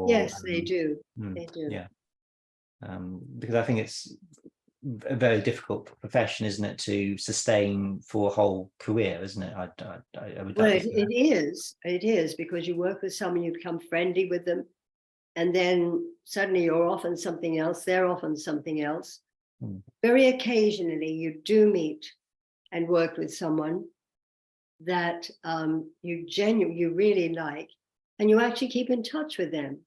yes, they do. They do. Yeah. Because I think it's a very difficult profession, isn't it, to sustain for a whole career, isn't it? It is, because you work with someone, you become friendly with them, and then suddenly you're off on something else, they're off on something else. Very occasionally you do meet and work with someone that you really like, and you actually keep in touch with them.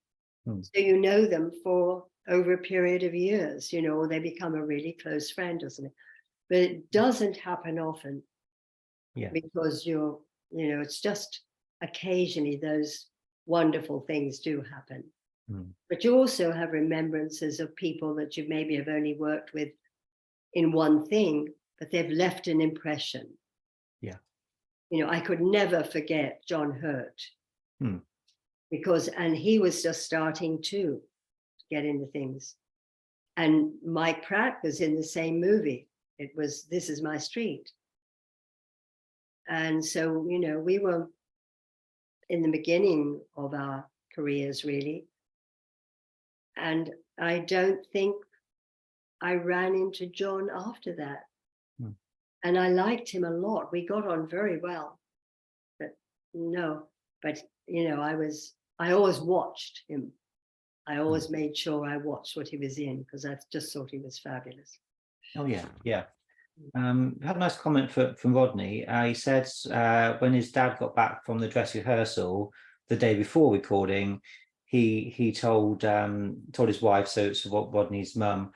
So you know them for over a period of years, or they become a really close friend, doesn't it? But it doesn't happen often. Because it's just occasionally those wonderful things do happen. But you also have remembrances of people that you maybe have only worked with in one thing, but they've left an impression. I could never forget John Hurt, and he was just starting to get into things. And Mike Pratt was in the same movie. It was This Is My Street. And so, you know, we were in the beginning of our careers, really. And I don't think I ran into John after that. And I liked him a lot. We got on very well. But you know, I always watched him. I always made sure I watched what he was in, because I just thought he was fabulous. Oh yeah, yeah. I had a nice comment from Rodney. He said when his dad got back from the dress rehearsal the day before recording, he told his wife, so Rodney's mum,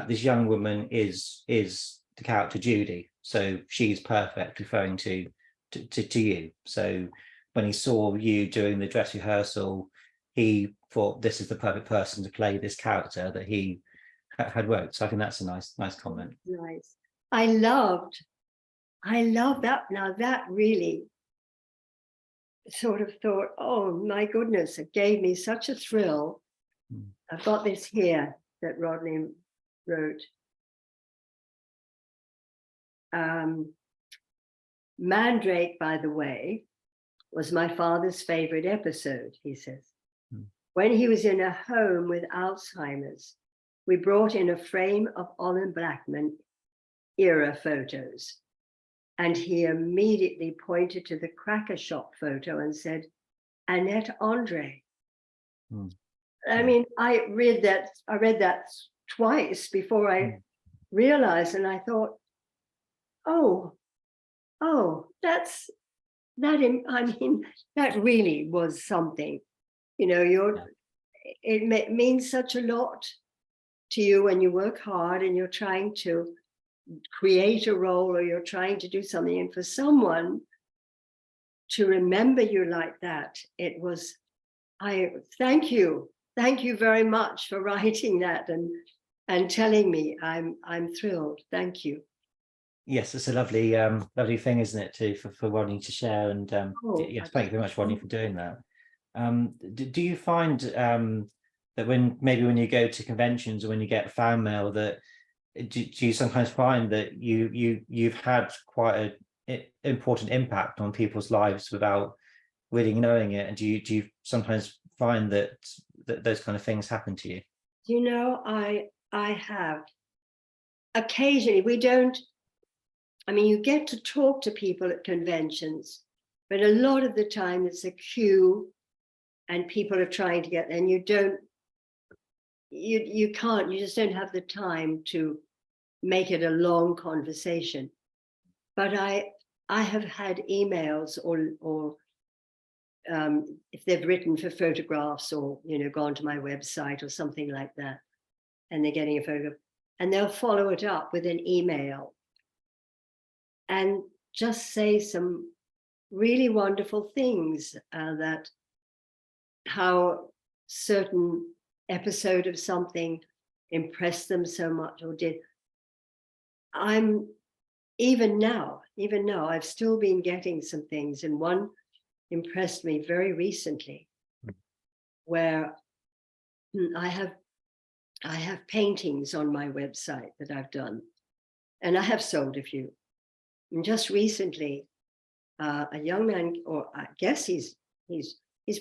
this young woman is the character Judy, so she's perfect, referring to you. So when he saw you during the dress rehearsal, he thought this is the perfect person to play this character that he had worked. So I think that's a nice comment. Nice. I love that. Now that really sort of thought, oh my goodness, it gave me such a thrill. I've got this here that Rodney wrote. Mandrake, by the way, was my father's favorite episode, he says. When he was in a home with Alzheimer's, we brought in a frame of Olin Blackman era photos. And he immediately pointed to the cracker shop photo and said, Annette Andre. I mean, I read that twice before I realized, and I thought, oh, that really was something. You know, it means such a lot to you when you work hard and you're trying to create a role, or you're trying to do something, and for someone to remember you like that, thank you very much for writing that and telling me. I'm thrilled. Thank you. Yes, it's a lovely thing, isn't it, for Rodney to share? And yes, thank you very much, Rodney, for doing that. Do you find that when you go to conventions or when you get fan mail, that do you sometimes find that you've had quite an important impact on people's lives without really knowing it? And do you sometimes find that those kind of things happen to you? You know, I have. Occasionally, we don't. I mean, you get to talk to people at conventions, but a lot of the time it's a queue and people are trying to get there, and you just don't have the time to make it a long conversation. But I have had emails or if they've written for photographs, or, you know, gone to my website or something like that, and they're getting a photograph, and they'll follow it up with an email and just say some really wonderful things, that how certain episode of something impressed them so much, or did. Even now, I've still been getting some things, and one impressed me very recently, where I have paintings on my website that I've done, and I have sold a few. And just recently, a young man, or I guess he's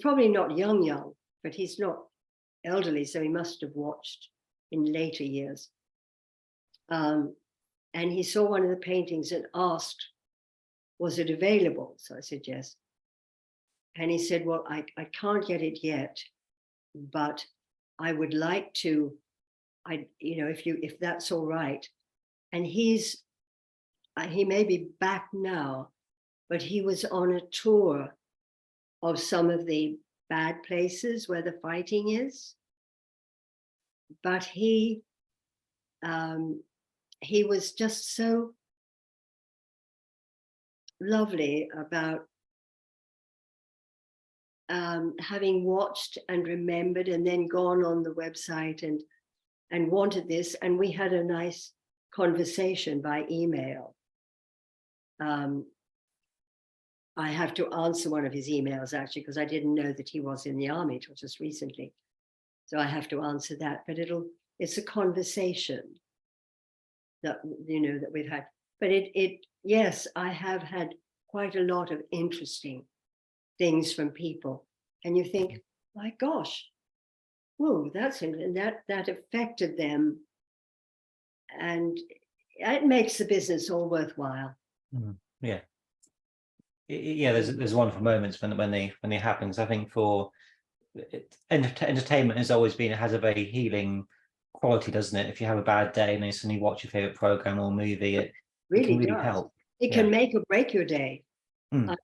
probably not young, but he's not elderly, so he must have watched in later years. And he saw one of the paintings and asked, was it available? So I said yes. And he said, well, I can't get it yet, but I would like to, if that's all right. And he may be back now, but he was on a tour of some of the bad places where the fighting is. But he was just so lovely about having watched and remembered, and then gone on the website and wanted this. And we had a nice conversation by email. I have to answer one of his emails, actually, because I didn't know that he was in the army till just recently. So I have to answer that, but it'll It's a conversation that, that we've had. But yes, I have had quite a lot of interesting things from people. And you think, my gosh, whoa, that's it. And that affected them. And it makes the business all worthwhile. Yeah. Yeah, there's wonderful moments when they happen. Because I think for entertainment has always been, it has a very healing quality, doesn't it? If you have a bad day and then suddenly watch your favorite program or movie, it can really does. help. It can make or break your day. Yeah.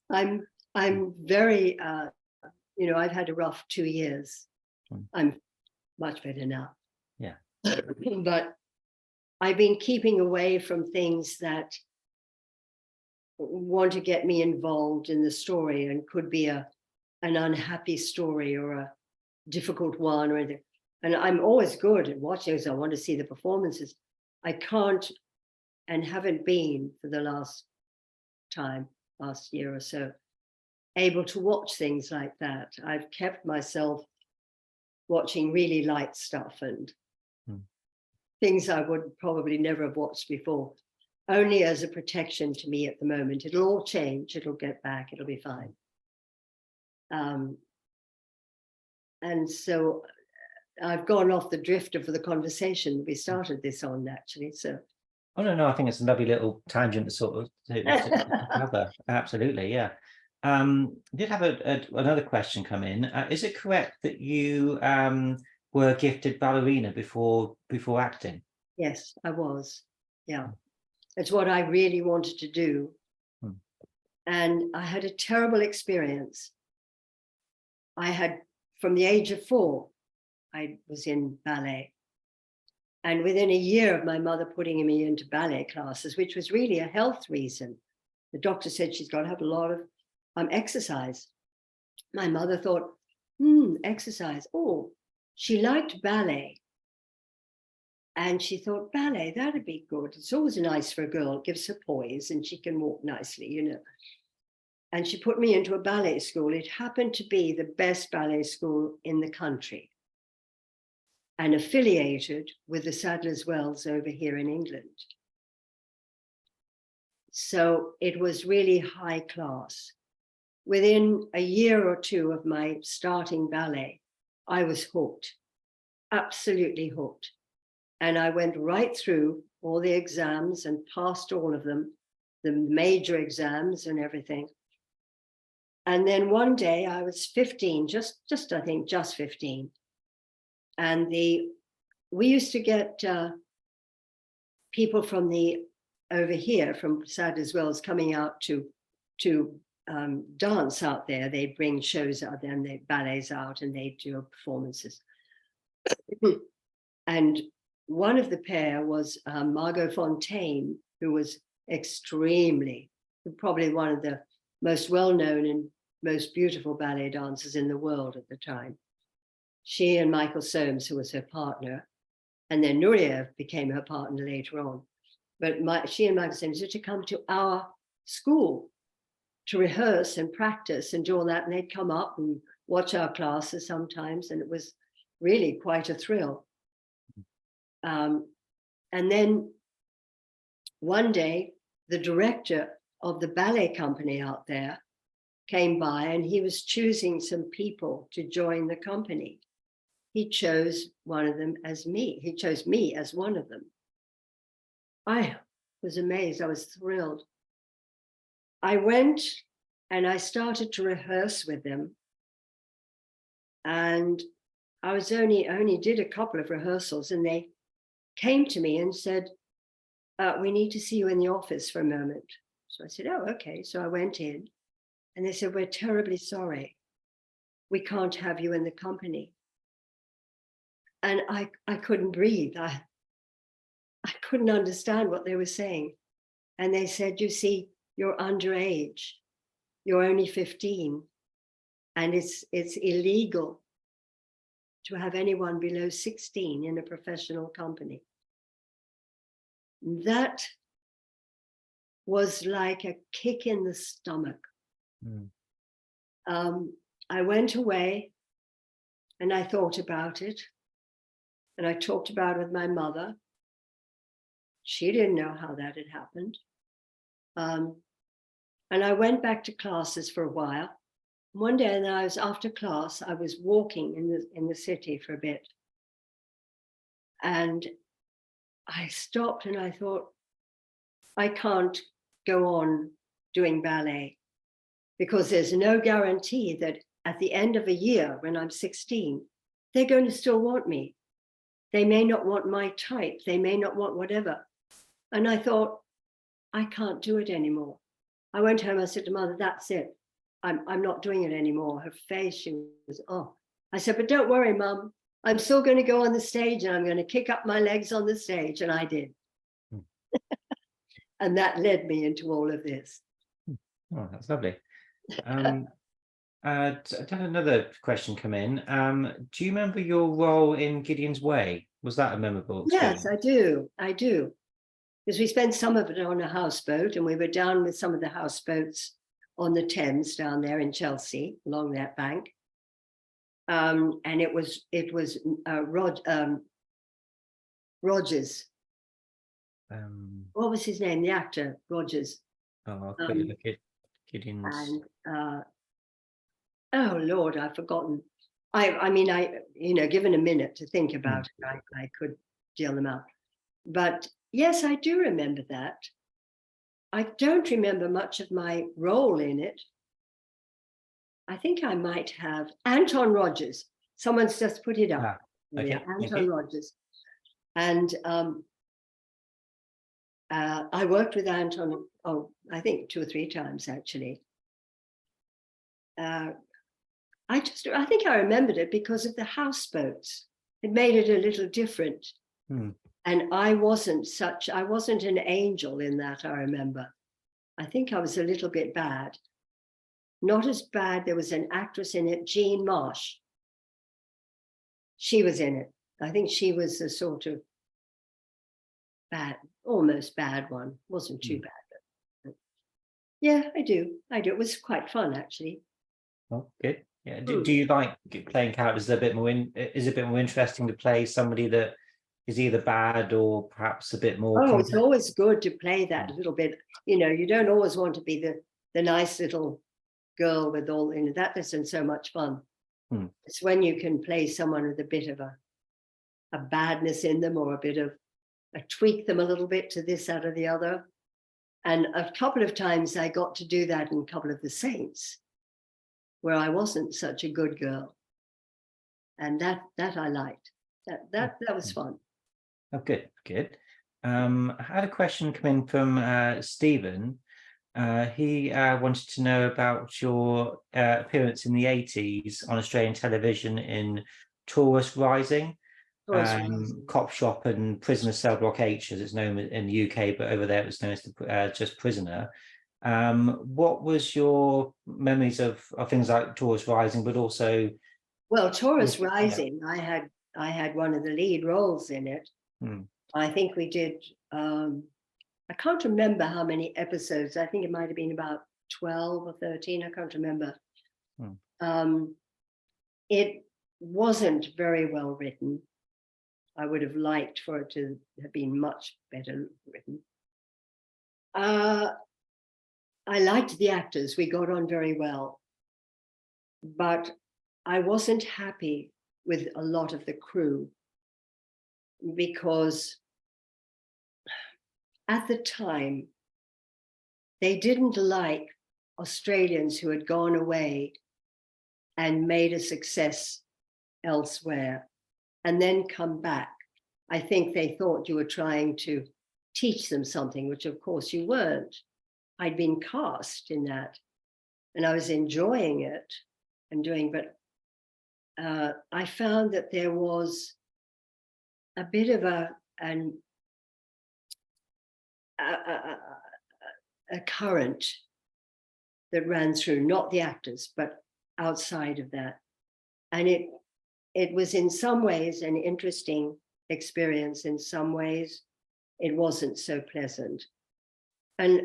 I'm very I've had a rough 2 years. I'm much better now. Yeah. But I've been keeping away from things that want to get me involved in the story and could be an unhappy story or a difficult one or anything. And I'm always good at watching because I want to see the performances. I can't and haven't been for the last year or so, able to watch things like that. I've kept myself watching really light stuff and things I would probably never have watched before, only as a protection to me at the moment. It'll all change. It'll get back. It'll be fine. And so I've gone off the drift of the conversation we started this on, actually. So. Oh, no, I think it's a lovely little tangent to sort of to cover. Absolutely, yeah. I did have another question come in. Is it correct that you were a gifted ballerina before acting? Yes, I was. Yeah. It's what I really wanted to do. And I had a terrible experience. From the age of 4, I was in ballet. And within a year of my mother putting me into ballet classes, which was really a health reason, the doctor said she's got to have a lot of exercise. My mother thought, exercise. Oh, she liked ballet. And she thought, ballet, that'd be good. It's always nice for a girl. It gives her poise and she can walk nicely, And she put me into a ballet school. It happened to be the best ballet school in the country and affiliated with the Sadler's Wells over here in England. So it was really high class. Within a year or 2 of my starting ballet, I was hooked, absolutely hooked. And I went right through all the exams and passed all of them, the major exams and everything. And then one day I was 15, I think just 15. And we used to get people from over here from Sadler's Wells coming out to dance out there. They'd bring shows out there and they ballets out and they'd do performances. And one of the pair was Margot Fontaine, who was probably one of the most well-known and most beautiful ballet dancers in the world at the time. She and Michael Soames, who was her partner, and then Nureyev became her partner later on. But she and Michael Soames used to come to our school to rehearse and practice and do all that. And they'd come up and watch our classes sometimes. And it was really quite a thrill. And then one day, the director of the ballet company out there came by and he was choosing some people to join the company. He chose one of them as me. He chose me as one of them. I was amazed. I was thrilled. I went and I started to rehearse with them. And I was only did a couple of rehearsals and they came to me and said, we need to see you in the office for a moment. So I said, oh, okay. So I went in and they said, we're terribly sorry. We can't have you in the company. And I couldn't breathe. I couldn't understand what they were saying. And they said, you see, you're underage. You're only 15. And it's illegal to have anyone below 16 in a professional company. That was like a kick in the stomach. I went away and I thought about it. And I talked about it with my mother. She didn't know how that had happened. And I went back to classes for a while. One day, and I was after class, I was walking in the city for a bit. And I stopped and I thought, I can't go on doing ballet because there's no guarantee that at the end of a year, when I'm 16, they're going to still want me. They may not want my type. They may not want whatever. And I thought, I can't do it anymore. I went home, I said to Mother, that's it. I'm not doing it anymore. Her face, she was, oh. I said, but don't worry, Mum. I'm still going to go on the stage and I'm going to kick up my legs on the stage. And I did. And that led me into all of this. Oh, that's lovely. I had another question come in. Do you remember your role in Gideon's Way? Was that a memorable experience? Yes, I do. I do. Because we spent some of it on a houseboat, and we were down with some of the houseboats on the Thames down there in Chelsea, along that bank. And it was Rogers. What was his name? The actor, Rogers. Oh, I'll quickly look at Gideon's. And oh Lord, I've forgotten. I mean, given a minute to think about it, I could deal them out. But yes, I do remember that. I don't remember much of my role in it. I think I might have Anton Rogers. Someone's just put it up. Okay. Yeah, Anton Rogers. And I worked with Anton, I think 2 or 3 times actually. I think I remembered it because of the houseboats. It made it a little different. And I wasn't an angel in that, I remember. I think I was a little bit bad. Not as bad. There was an actress in it, Jean Marsh. She was in it. I think she was a sort of bad, almost bad one. Wasn't too bad. But yeah, I do. It was quite fun, actually. Oh, good. Yeah. Do you like playing characters that are a bit more is it a bit more interesting to play somebody that is either bad or perhaps a bit more complex? It's always good to play that little bit. You don't always want to be the nice little girl with all that isn't so much fun. It's when you can play someone with a bit of a badness in them, or a bit of tweak them a little bit to this, that, or the other. And a couple of times I got to do that in a couple of the Saints, where I wasn't such a good girl, and that I liked. That was fun. Oh, good. I had a question come in from Stephen. He wanted to know about your appearance in the 80s on Australian television in Taurus Rising, Cop Shop and Prisoner Cell Block H, as it's known in the UK, but over there it was known as just Prisoner. What was your memories of things like Taurus Rising, but also? Well, Taurus Rising, I had one of the lead roles in it. I think we did. I can't remember how many episodes. I think it might have been about 12 or 13. I can't remember. It wasn't very well written. I would have liked for it to have been much better written. I liked the actors. We got on very well. But I wasn't happy with a lot of the crew, because at the time, they didn't like Australians who had gone away and made a success elsewhere and then come back. I think they thought you were trying to teach them something, which of course you weren't. I'd been cast in that and I was enjoying it and doing, but I found that there was a bit of a current that ran through, not the actors, but outside of that. And it was in some ways an interesting experience. In some ways, it wasn't so pleasant. And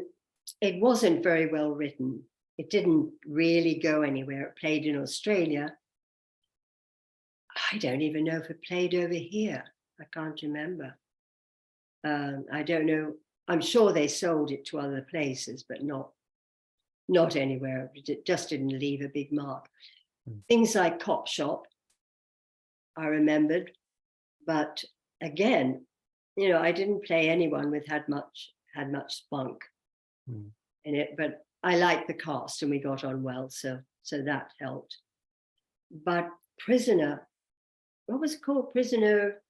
it wasn't very well written. It didn't really go anywhere. It played in Australia. I don't even know if it played over here. I can't remember. I don't know. I'm sure they sold it to other places, but not anywhere. It just didn't leave a big mark. Things like Cop Shop, I remembered, but again, I didn't play anyone with had much spunk in it, but I liked the cast and we got on well, so that helped. But Prisoner, what was it called? Prisoner.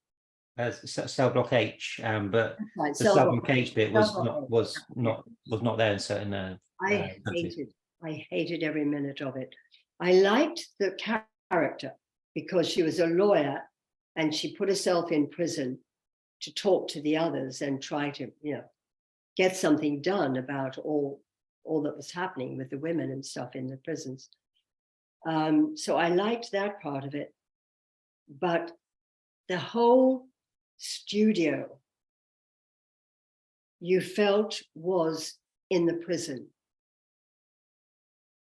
Cell Block H, but Right, the Cell Block H bit was not there in certain countries. I hated every minute of it. I liked the character because she was a lawyer and she put herself in prison to talk to the others and try to, get something done about all that was happening with the women and stuff in the prisons. So I liked that part of it, but the whole studio you felt was in the prison.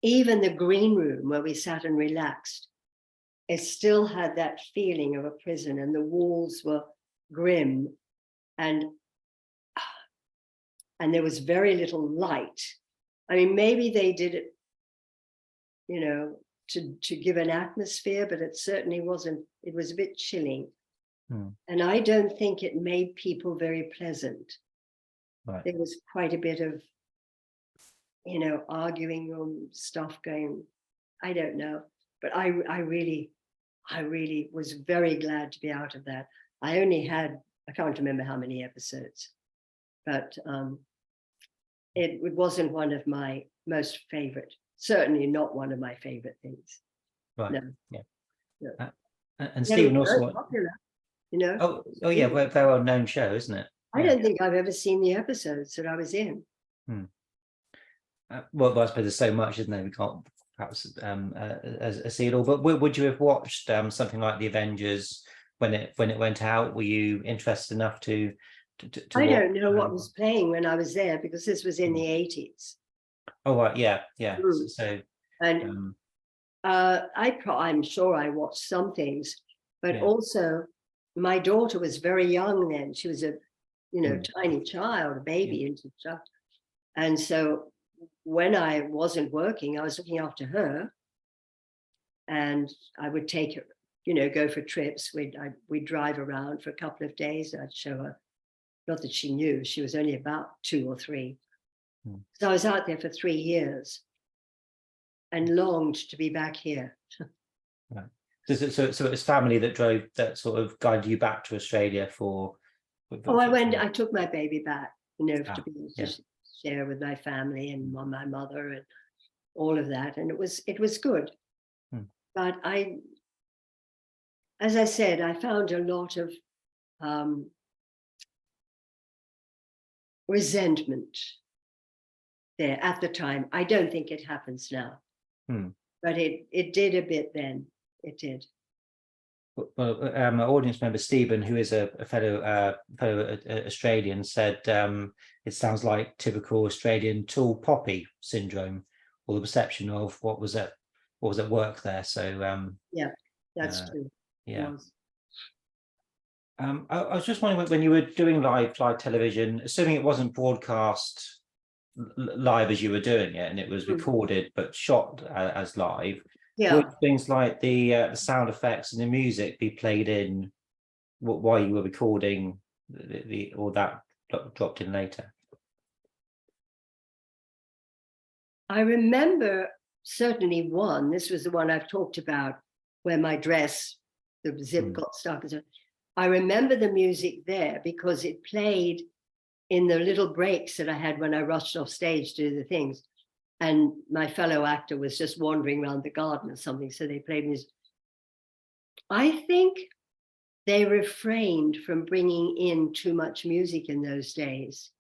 Even the green room where we sat and relaxed, it still had that feeling of a prison, and the walls were grim, and there was very little light. I mean, maybe they did it, to give an atmosphere, but it certainly wasn't. It was a bit chilling. And I don't think it made people very pleasant. Right. There was quite a bit of, arguing on stuff going, I don't know. But I really was very glad to be out of that. I only had, I can't remember how many episodes, but it wasn't one of my most favorite, certainly not one of my favorite things. Right. No. Yeah. No. And Stephen also popular. Oh yeah, very well known show, isn't it? I don't think I've ever seen the episodes that I was in. Well, I suppose there's so much, isn't there? We can't perhaps see it all. But would you have watched something like the Avengers when it went out? Were you interested enough to I don't know what was playing when I was there, because this was in the 80s. Oh right, yeah. So and I'm sure I watched some things, but also my daughter was very young then. She was a tiny child, a baby and stuff. And so when I wasn't working, I was looking after her, and I would take her, go for trips. We'd drive around for a couple of days, and I'd show her. Not that she knew, she was only about 2 or 3. So I was out there for 3 years and longed to be back here. Right. So it was family that sort of guided you back to Australia for I took my baby back, to be able to share with my family and my mother and all of that. And it was good. But as I said, I found a lot of resentment there at the time. I don't think it happens now, but it did a bit then. It did. Well, my audience member Stephen, who is a fellow Australian, said it sounds like typical Australian tall poppy syndrome, or the perception of what was at work there. So yeah, that's true. Yeah. I was just wondering, when you were doing live television, assuming it wasn't broadcast live as you were doing it, and it was recorded but shot as live, would things like the sound effects and the music be played in while you were recording, or that dropped in later? I remember certainly one. This was the one I've talked about, where my dress, the zip got stuck. I remember the music there because it played in the little breaks that I had when I rushed off stage to do the things. And my fellow actor was just wandering around the garden or something, so they played music. I think they refrained from bringing in too much music in those days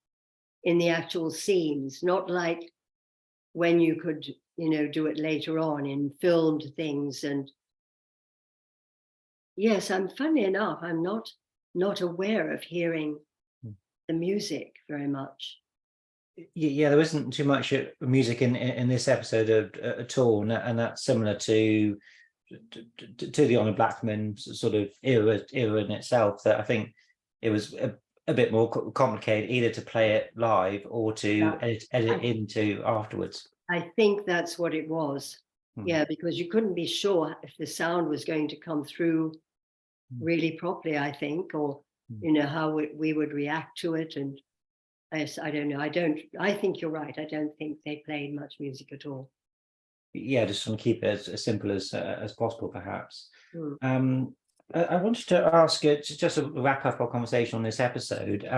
in the actual scenes, not like when you could, do it later on in filmed things. And yes, funnily enough, I'm not aware of hearing the music very much. Yeah, there isn't too much music in this episode at all, and that's similar to to the Honor Blackman sort of era in itself, that I think it was a bit more complicated either to play it live or to edit into afterwards. I think that's what it was. Yeah, because you couldn't be sure if the sound was going to come through really properly, I think, or how we would react to it. And I don't know. I think you're right. I don't think they played much music at all. Yeah, just trying to keep it as simple as possible, perhaps. I wanted to ask you, just to wrap up our conversation on this episode,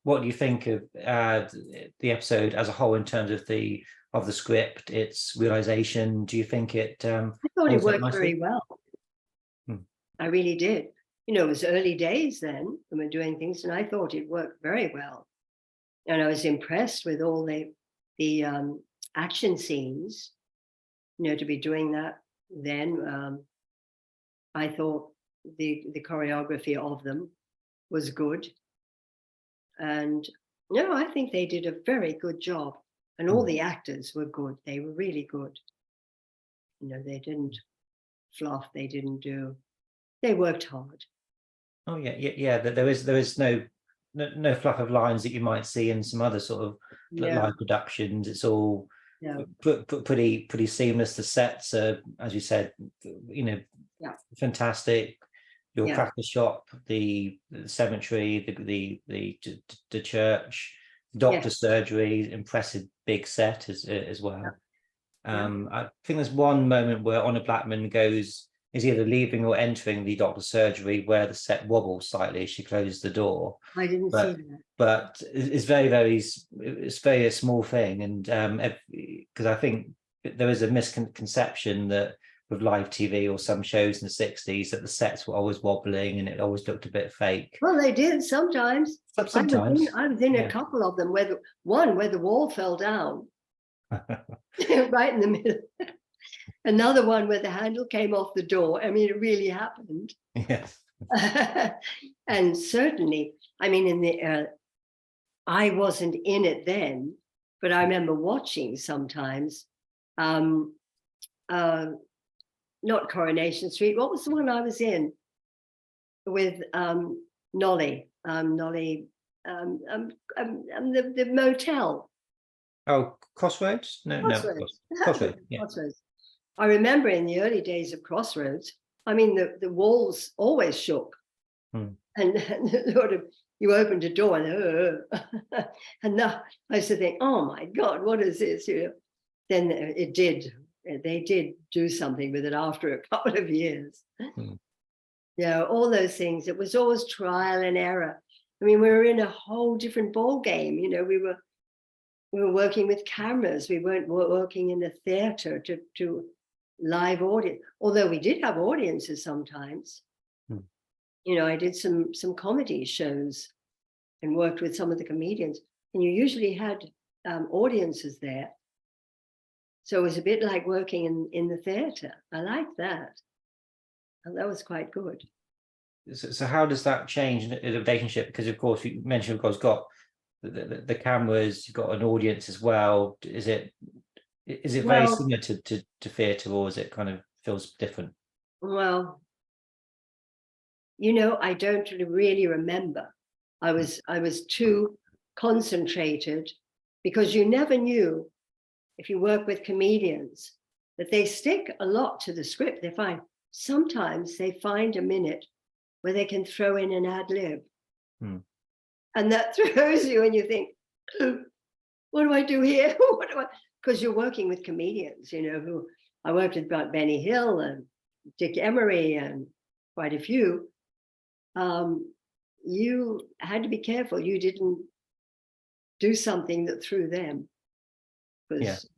what do you think of the episode as a whole in terms of the script, its realization? Do you think it I thought it worked very well. I really did. It was early days then when we were doing things, and I thought it worked very well. And I was impressed with all the action scenes, to be doing that then. I thought the choreography of them was good. And I think they did a very good job. And all the actors were good. They were really good. They didn't fluff. They worked hard. Oh yeah. There is no fluff of lines that you might see in some other sort of live productions. It's all pretty seamless. The sets are, as you said, fantastic. Your cracker shop, the cemetery, the church, doctor's surgery, impressive big set as well. I think there's one moment where Honor Blackman is either leaving or entering the doctor's surgery where the set wobbles slightly as she closes the door. I didn't see that. But it's very a small thing, and because I think there is a misconception that with live TV or some shows in the 60s that the sets were always wobbling and it always looked a bit fake. Well, they did sometimes. Sometimes. I was in a couple of them where the wall fell down right in the middle. Another one where the handle came off the door. I mean, it really happened. Yes. And certainly, I mean, I wasn't in it then, but I remember watching sometimes. Not Coronation Street. What was the one I was in with Nolly? Nolly, the motel. Oh, Crossroads? Crossroads. Crossroads. Yeah. Crossroads. I remember in the early days of Crossroads, I mean, the walls always shook. And sort of, you opened a door and now I used to think, oh my God, what is this? Then they did do something with it after a couple of years. All those things. It was always trial and error. I mean, we were in a whole different ball game. We were working with cameras. We weren't working in a theater to live audience, although we did have audiences sometimes. I did some comedy shows and worked with some of the comedians, and you usually had audiences there. So it was a bit like working in the theater. I liked that. And that was quite good. So how does that change the relationship? Because of course you mentioned, of course, got the cameras, you've got an audience as well. Is it very similar to theatre, or is it kind of feels different? Well, I don't really remember. I was too concentrated because you never knew, if you work with comedians, that they stick a lot to the script. Sometimes they find a minute where they can throw in an ad lib. And that throws you and you think, what do I do here? Because you're working with comedians, who I worked with about Benny Hill and Dick Emery and quite a few. You had to be careful. You didn't do something that threw them, because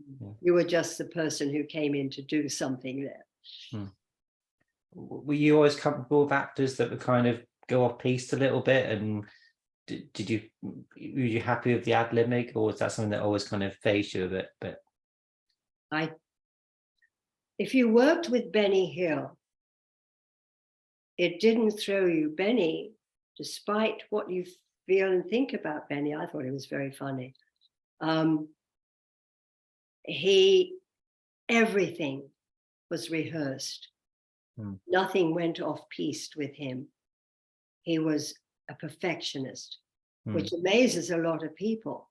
you were just the person who came in to do something there. Were you always comfortable with actors that would kind of go off piste a little bit? And were you happy with the ad libbing, or was that something that always kind of phased you a bit? If you worked with Benny Hill, it didn't throw you. Benny, despite what you feel and think about Benny, I thought he was very funny. Everything was rehearsed. Nothing went off piste with him. He was a perfectionist, which amazes a lot of people.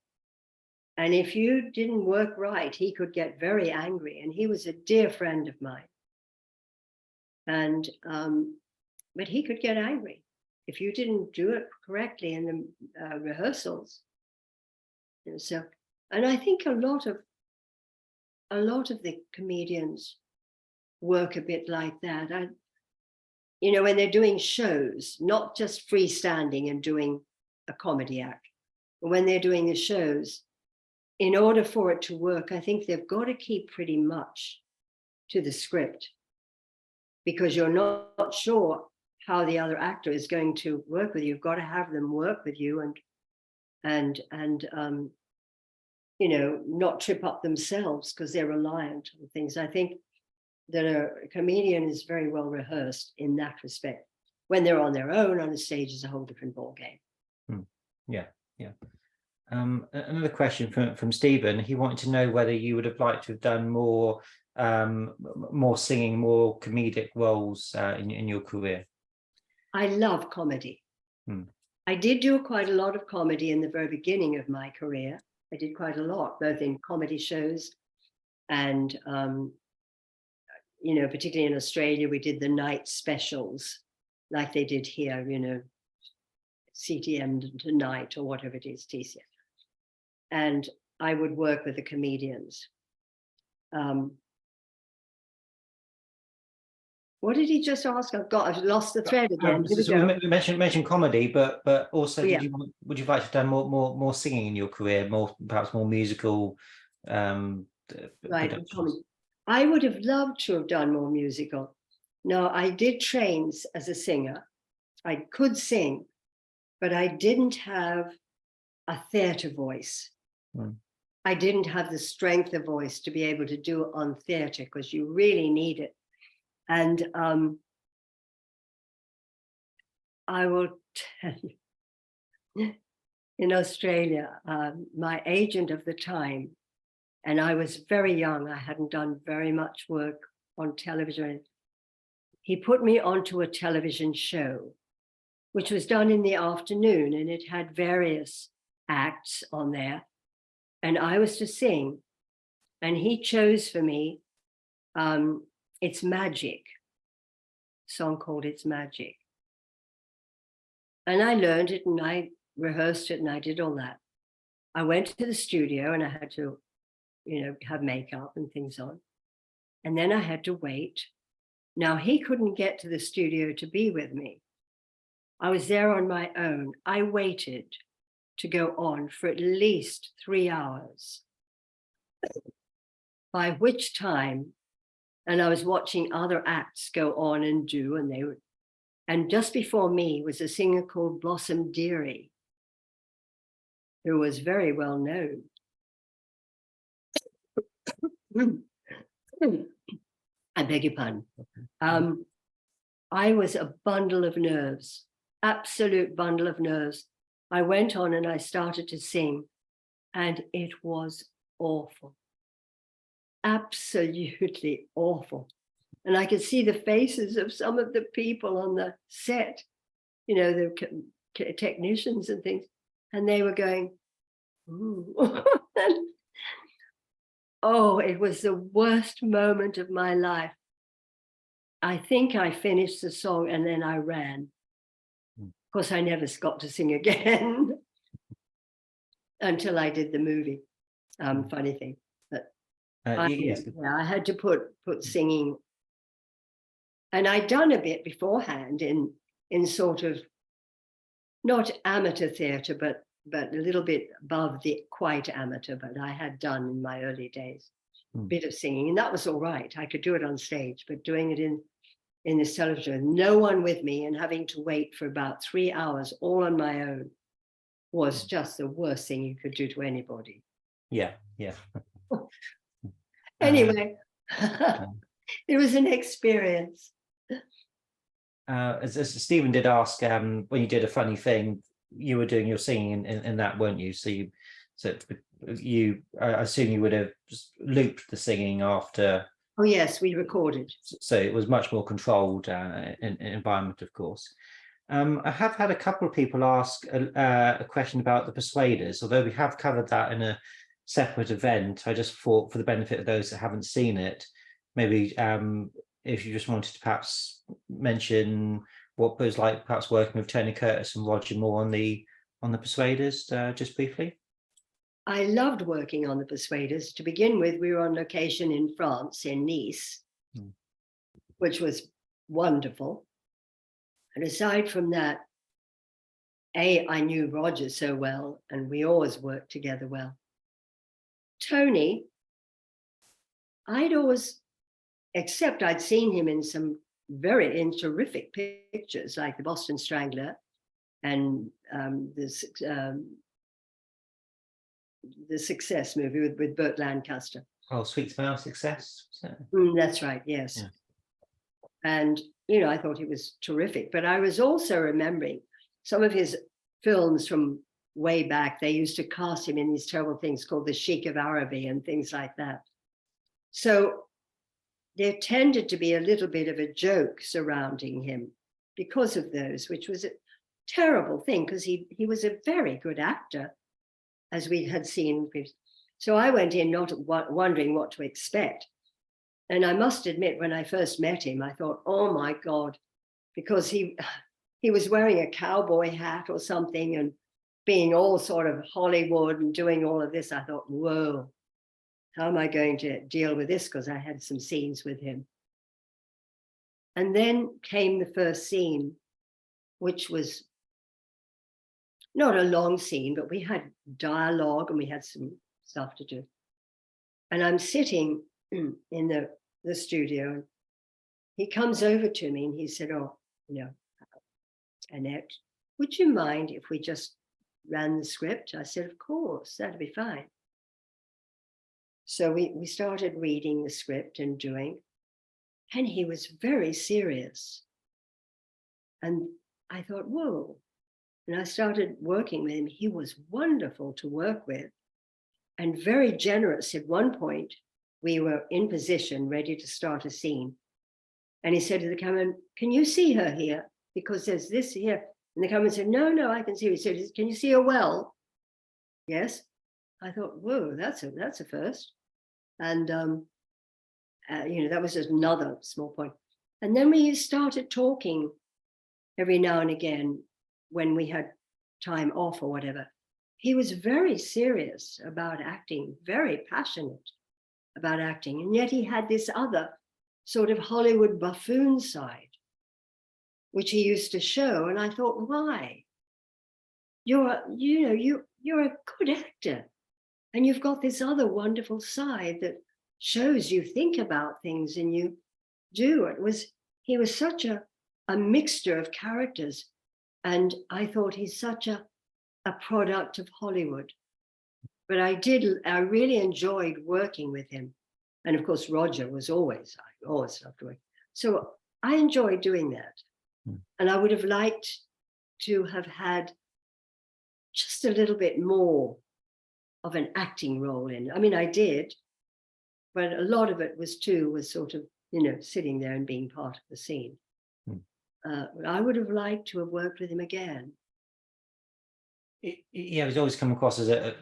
And if you didn't work right, he could get very angry. And he was a dear friend of mine. And but he could get angry if you didn't do it correctly in the rehearsals. And so, and I think a lot of the comedians work a bit like that. When they're doing shows, not just freestanding and doing a comedy act, but when they're doing the shows, in order for it to work, I think they've got to keep pretty much to the script, because you're not sure how the other actor is going to work with you. You've got to have them work with you and not trip up themselves because they're reliant on things. I think that a comedian is very well rehearsed in that respect. When they're on their own on a stage, is a whole different ballgame. Yeah. Another question from Stephen. He wanted to know whether you would have liked to have done more singing, more comedic roles in your career. I love comedy. I did do quite a lot of comedy in the very beginning of my career. I did quite a lot, both in comedy shows and, particularly in Australia, we did the night specials like they did here, CTM Tonight or whatever it is, TCM. And I would work with the comedians. What did he just ask? I've lost the thread again. We mentioned comedy, but also, would you like to have done more singing in your career, perhaps more musical? Right. I would have loved to have done more musical. Now, I did train as a singer. I could sing, but I didn't have a theatre voice. I didn't have the strength of voice to be able to do it on theatre, because you really need it. And I will tell you, in Australia, my agent of the time, and I was very young, I hadn't done very much work on television. He put me onto a television show, which was done in the afternoon, and it had various acts on there. And I was to sing, and he chose for me It's Magic, a song called It's Magic. And I learned it and I rehearsed it and I did all that. I went to the studio and I had to, have makeup and things on. And then I had to wait. Now, he couldn't get to the studio to be with me. I was there on my own. I waited to go on for at least 3 hours, by which time, and I was watching other acts go on and do, and just before me was a singer called Blossom Dearie, who was very well known. I beg your pardon. I was a bundle of nerves, absolute bundle of nerves. I went on and I started to sing, and it was awful, absolutely awful. And I could see the faces of some of the people on the set, the technicians and things, and they were going, ooh. Oh, it was the worst moment of my life. I think I finished the song and then I ran. Of course, I never got to sing again until I did the movie. Funny thing, but I had to put singing, and I'd done a bit beforehand in sort of not amateur theatre, but a little bit above the quite amateur. But I had done in my early days a bit of singing, and that was all right. I could do it on stage, but doing it in this television, no one with me, and having to wait for about 3 hours all on my own was just the worst thing you could do to anybody. Yeah. Anyway, it was an experience. As Stephen did ask, when you did A Funny Thing, you were doing your singing in that, weren't you? So I assume you would have just looped the singing after Oh yes, we recorded. So it was much more controlled environment, of course. I have had a couple of people ask a question about the Persuaders, although we have covered that in a separate event. I just thought, for the benefit of those that haven't seen it, maybe if you just wanted to perhaps mention what it was like, perhaps working with Tony Curtis and Roger Moore on the Persuaders, just briefly. I loved working on the Persuaders. To begin with, we were on location in France, in Nice, which was wonderful. And aside from that, I knew Roger so well, and we always worked together well. Tony, I'd always, except I'd seen him in some terrific pictures, like The Boston Strangler and the Success movie with Burt Lancaster. Oh, Sweet Smell Success. That's right, yes. Yeah. And, I thought he was terrific. But I was also remembering some of his films from way back. They used to cast him in these terrible things called The Sheik of Araby and things like that. So there tended to be a little bit of a joke surrounding him because of those, which was a terrible thing, because he was a very good actor, as we had seen. So I went in not wondering what to expect. And I must admit, when I first met him, I thought, oh my God, because he was wearing a cowboy hat or something and being all sort of Hollywood and doing all of this. I thought, whoa, how am I going to deal with this? Because I had some scenes with him. And then came the first scene, which was not a long scene, but we had dialogue and we had some stuff to do. And I'm sitting in the studio, and he comes over to me and he said, oh, Annette, would you mind if we just ran the script? I said, of course, that'd be fine. So we started reading the script and doing, and he was very serious. And I thought, whoa. And I started working with him. He was wonderful to work with and very generous. At one point, we were in position, ready to start a scene. And he said to the cameraman, can you see her here? Because there's this here. And the cameraman said, no, I can see her. He said, can you see her well? Yes. I thought, whoa, that's a first. And, that was just another small point. And then we started talking every now and again when we had time off or whatever. He was very serious about acting, very passionate about acting. And yet he had this other sort of Hollywood buffoon side, which he used to show. And I thought, why? You're a good actor. And you've got this other wonderful side that shows you think about things and you do. He was such a mixture of characters. And I thought he's such a product of Hollywood. But I really enjoyed working with him. And of course, Roger I always loved working. So I enjoyed doing that. And I would have liked to have had just a little bit more of an acting role in. I mean, I did, but a lot of it was sort of, sitting there and being part of the scene. I would have liked to have worked with him again. Yeah, he's always come across as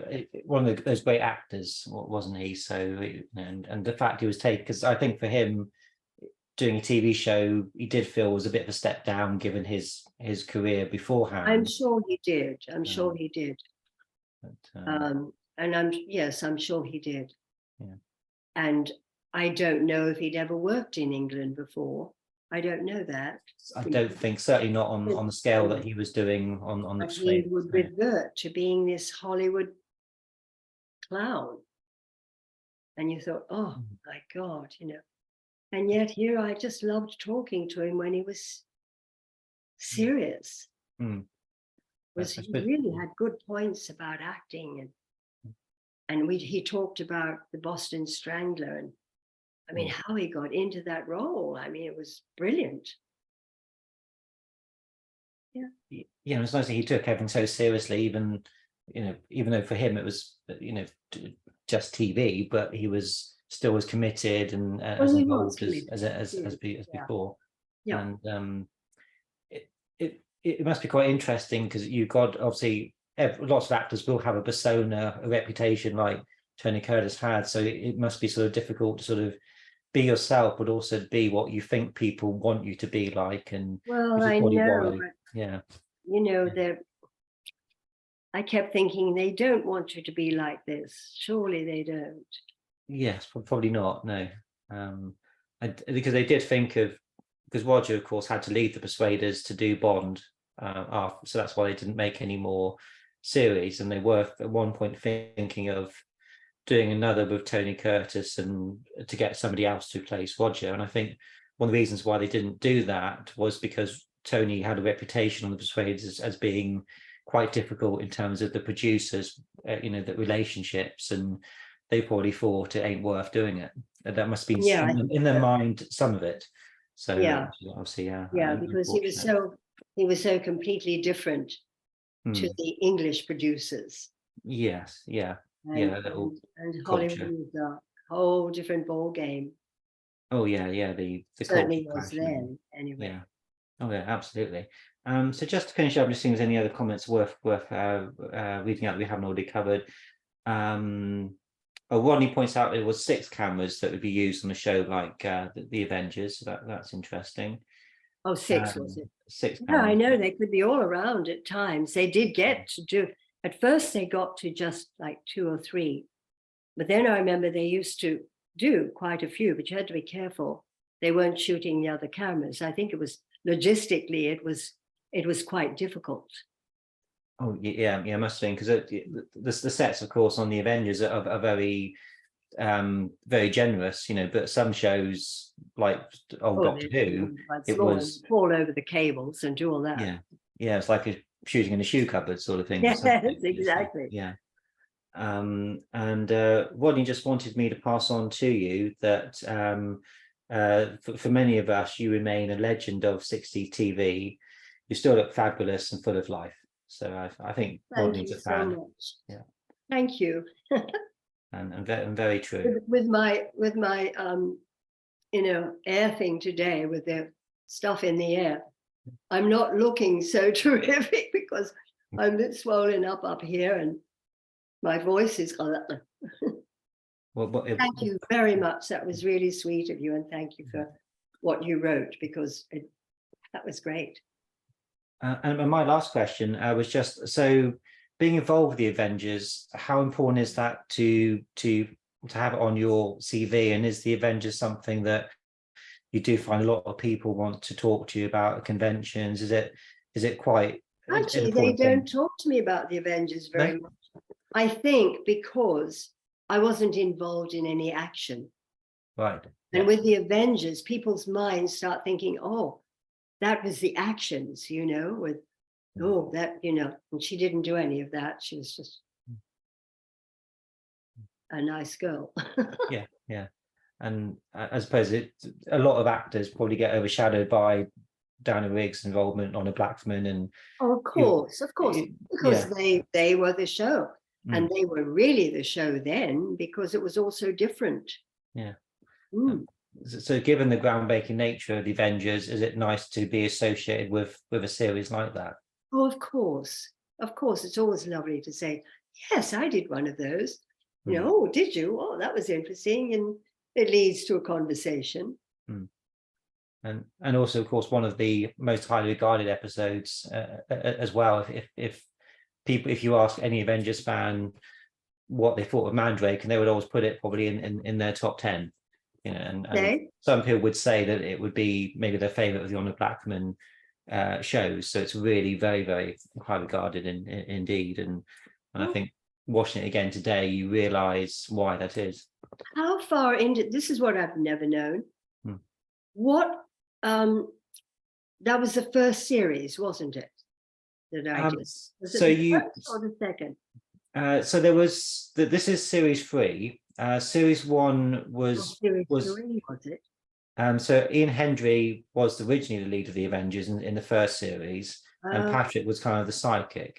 one of those great actors, wasn't he? So, and the fact he was taken, because I think for him, doing a TV show, he did feel was a bit of a step down given his career beforehand. I'm sure he did. I'm sure he did. But, and I'm sure he did. Yeah. And I don't know if he'd ever worked in England before. I don't know that. I don't think, certainly not on the scale that he was doing on the He would revert to being this Hollywood clown. And you thought, oh my God, And yet here I just loved talking to him when he was serious. He really had good points about acting, and he talked about The Boston Strangler, and I mean how he got into that role. I mean, it was brilliant. Yeah, it's nice that he took everything so seriously, even though for him it was just TV, but he was still as committed and Well, as he was involved as committed. Yeah. before. Yeah. And it must be quite interesting because you've got obviously lots of actors will have a persona, a reputation like Tony Curtis had. So it must be sort of difficult to sort of be yourself, but also be what you think people want you to be like. And Well, which is I probably know, why, but yeah, you know, I kept thinking they don't want you to be like this. Surely they don't. yes, probably not. No, because they did think of because Roger, of course, had to leave the Persuaders to do Bond after, so that's why they didn't make any more series, and they were at one point thinking of doing another with Tony Curtis and to get somebody else to replace Roger. And I think one of the reasons why they didn't do that was because Tony had a reputation on the Persuaders as being quite difficult in terms of the producers, the relationships, and they probably thought it ain't worth doing it. That must be Yeah, I think in their so. mind, some of it. So Yeah, obviously, yeah, yeah, because unfortunate. he was so completely different to the English producers. Yes, yeah, And yeah, a little Hollywood culture. was a whole different ball game. Oh yeah, yeah, the culture Certainly was clash. And, then, anyway. yeah. Oh yeah, absolutely. So just to finish up, just seeing there's any other comments worth reading out that we haven't already covered. Rodney points out there was 6 cameras that would be used on a show like the Avengers. So that's interesting. Oh, 6 was it? 6 Yeah, I cameras. know they could be all around at times. They did get to do, at first they got to just like 2 or 3. But then I remember they used to do quite a few, but you had to be careful. They weren't shooting the other cameras. I think it was logistically, it was quite difficult. Oh yeah, yeah, must have been because the sets, of course, on the Avengers are very very generous, but some shows like Doctor Who, Quite it small and was fall over the cables and do all that. yeah, it's like shooting in a shoe cupboard sort of thing. Yes, Like, exactly. yeah. And Rodney just wanted me to pass on to you that for many of us, you remain a legend of 60s TV. You still look fabulous and full of life. So I think Thank Rodney's you a so fan. much. Yeah, Thank you. and very true. With my air thing today with the stuff in the air, I'm not looking so terrific because I'm a bit swollen up here and my voice is thank you very much. That was really sweet of you, and thank you for what you wrote, because that was great. And my last question was just, so being involved with the Avengers, how important is that to have it on your CV? And is the Avengers something that you do find a lot of people want to talk to you about at conventions? Is it quite an Actually, they important thing? don't talk to me about the Avengers very No? much. I think because I wasn't involved in any action. Right. And with the Avengers, people's minds start thinking, oh, that was the actions, with, oh, that, and she didn't do any of that. She was just a nice girl. Yeah, yeah. And I suppose a lot of actors probably get overshadowed by Diana Rigg's involvement on a Blackman, and Of course, because yeah. they were the show, and they were really the show then because it was all so different. Yeah. So given the groundbreaking nature of the Avengers, is it nice to be associated with a series like that? Oh, of course, it's always lovely to say, yes, I did one of those. Oh, did you? Oh, that was interesting, and it leads to a conversation. And also, of course, one of the most highly regarded episodes as well. If you ask any Avengers fan what they thought of Mandrake, and they would always put it probably in their top 10. And some people would say that it would be maybe their favorite of the Honor Blackman shows. So it's really very, very high regarded indeed. And I think watching it again today, you realize why that is. How far into this is what I've never known. What that was the first series, wasn't it? That I did. Was so it the first or the second? So there was this is series 3. Series 1 was series 3, was it? So Ian Hendry was originally the lead of the Avengers in the first series, and Patrick was kind of the sidekick.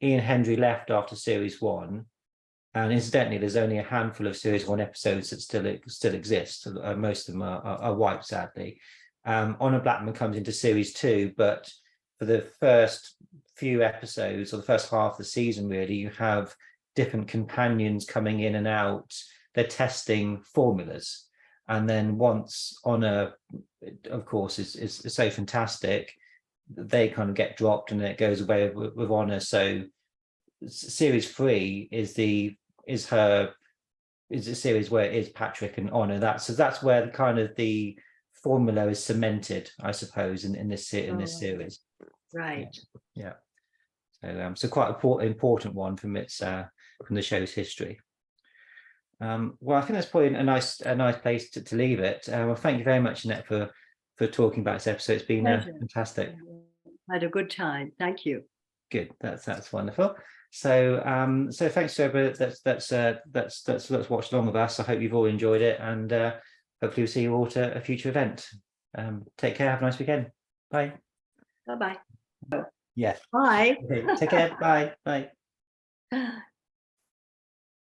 Ian Hendry left after series 1, And incidentally, there's only a handful of series 1 episodes that still exist. Most of them are wiped, sadly. Honor Blackman comes into series 2, but for the first few episodes, or the first half of the season, really, you have different companions coming in and out. They're testing formulas, and then once Honor, of course, is so fantastic, they kind of get dropped, and then it goes away with Honor. So series 3 is a series where it is Patrick and Honor. That's where the kind of the formula is cemented, I suppose, in this series. Right. Yeah. So quite an important one from the show's history. Well, I think that's probably a nice place to leave it. Well, thank you very much, Annette, for talking about this episode. It's been fantastic. Had a good time. Thank you. Good. That's wonderful. So thanks to everybody that's watched along with us. I hope you've all enjoyed it, and hopefully we'll see you all at a future event. Take care. Have a nice weekend. Bye. Bye-bye. Yeah. Bye. Okay, take care. Bye. Bye.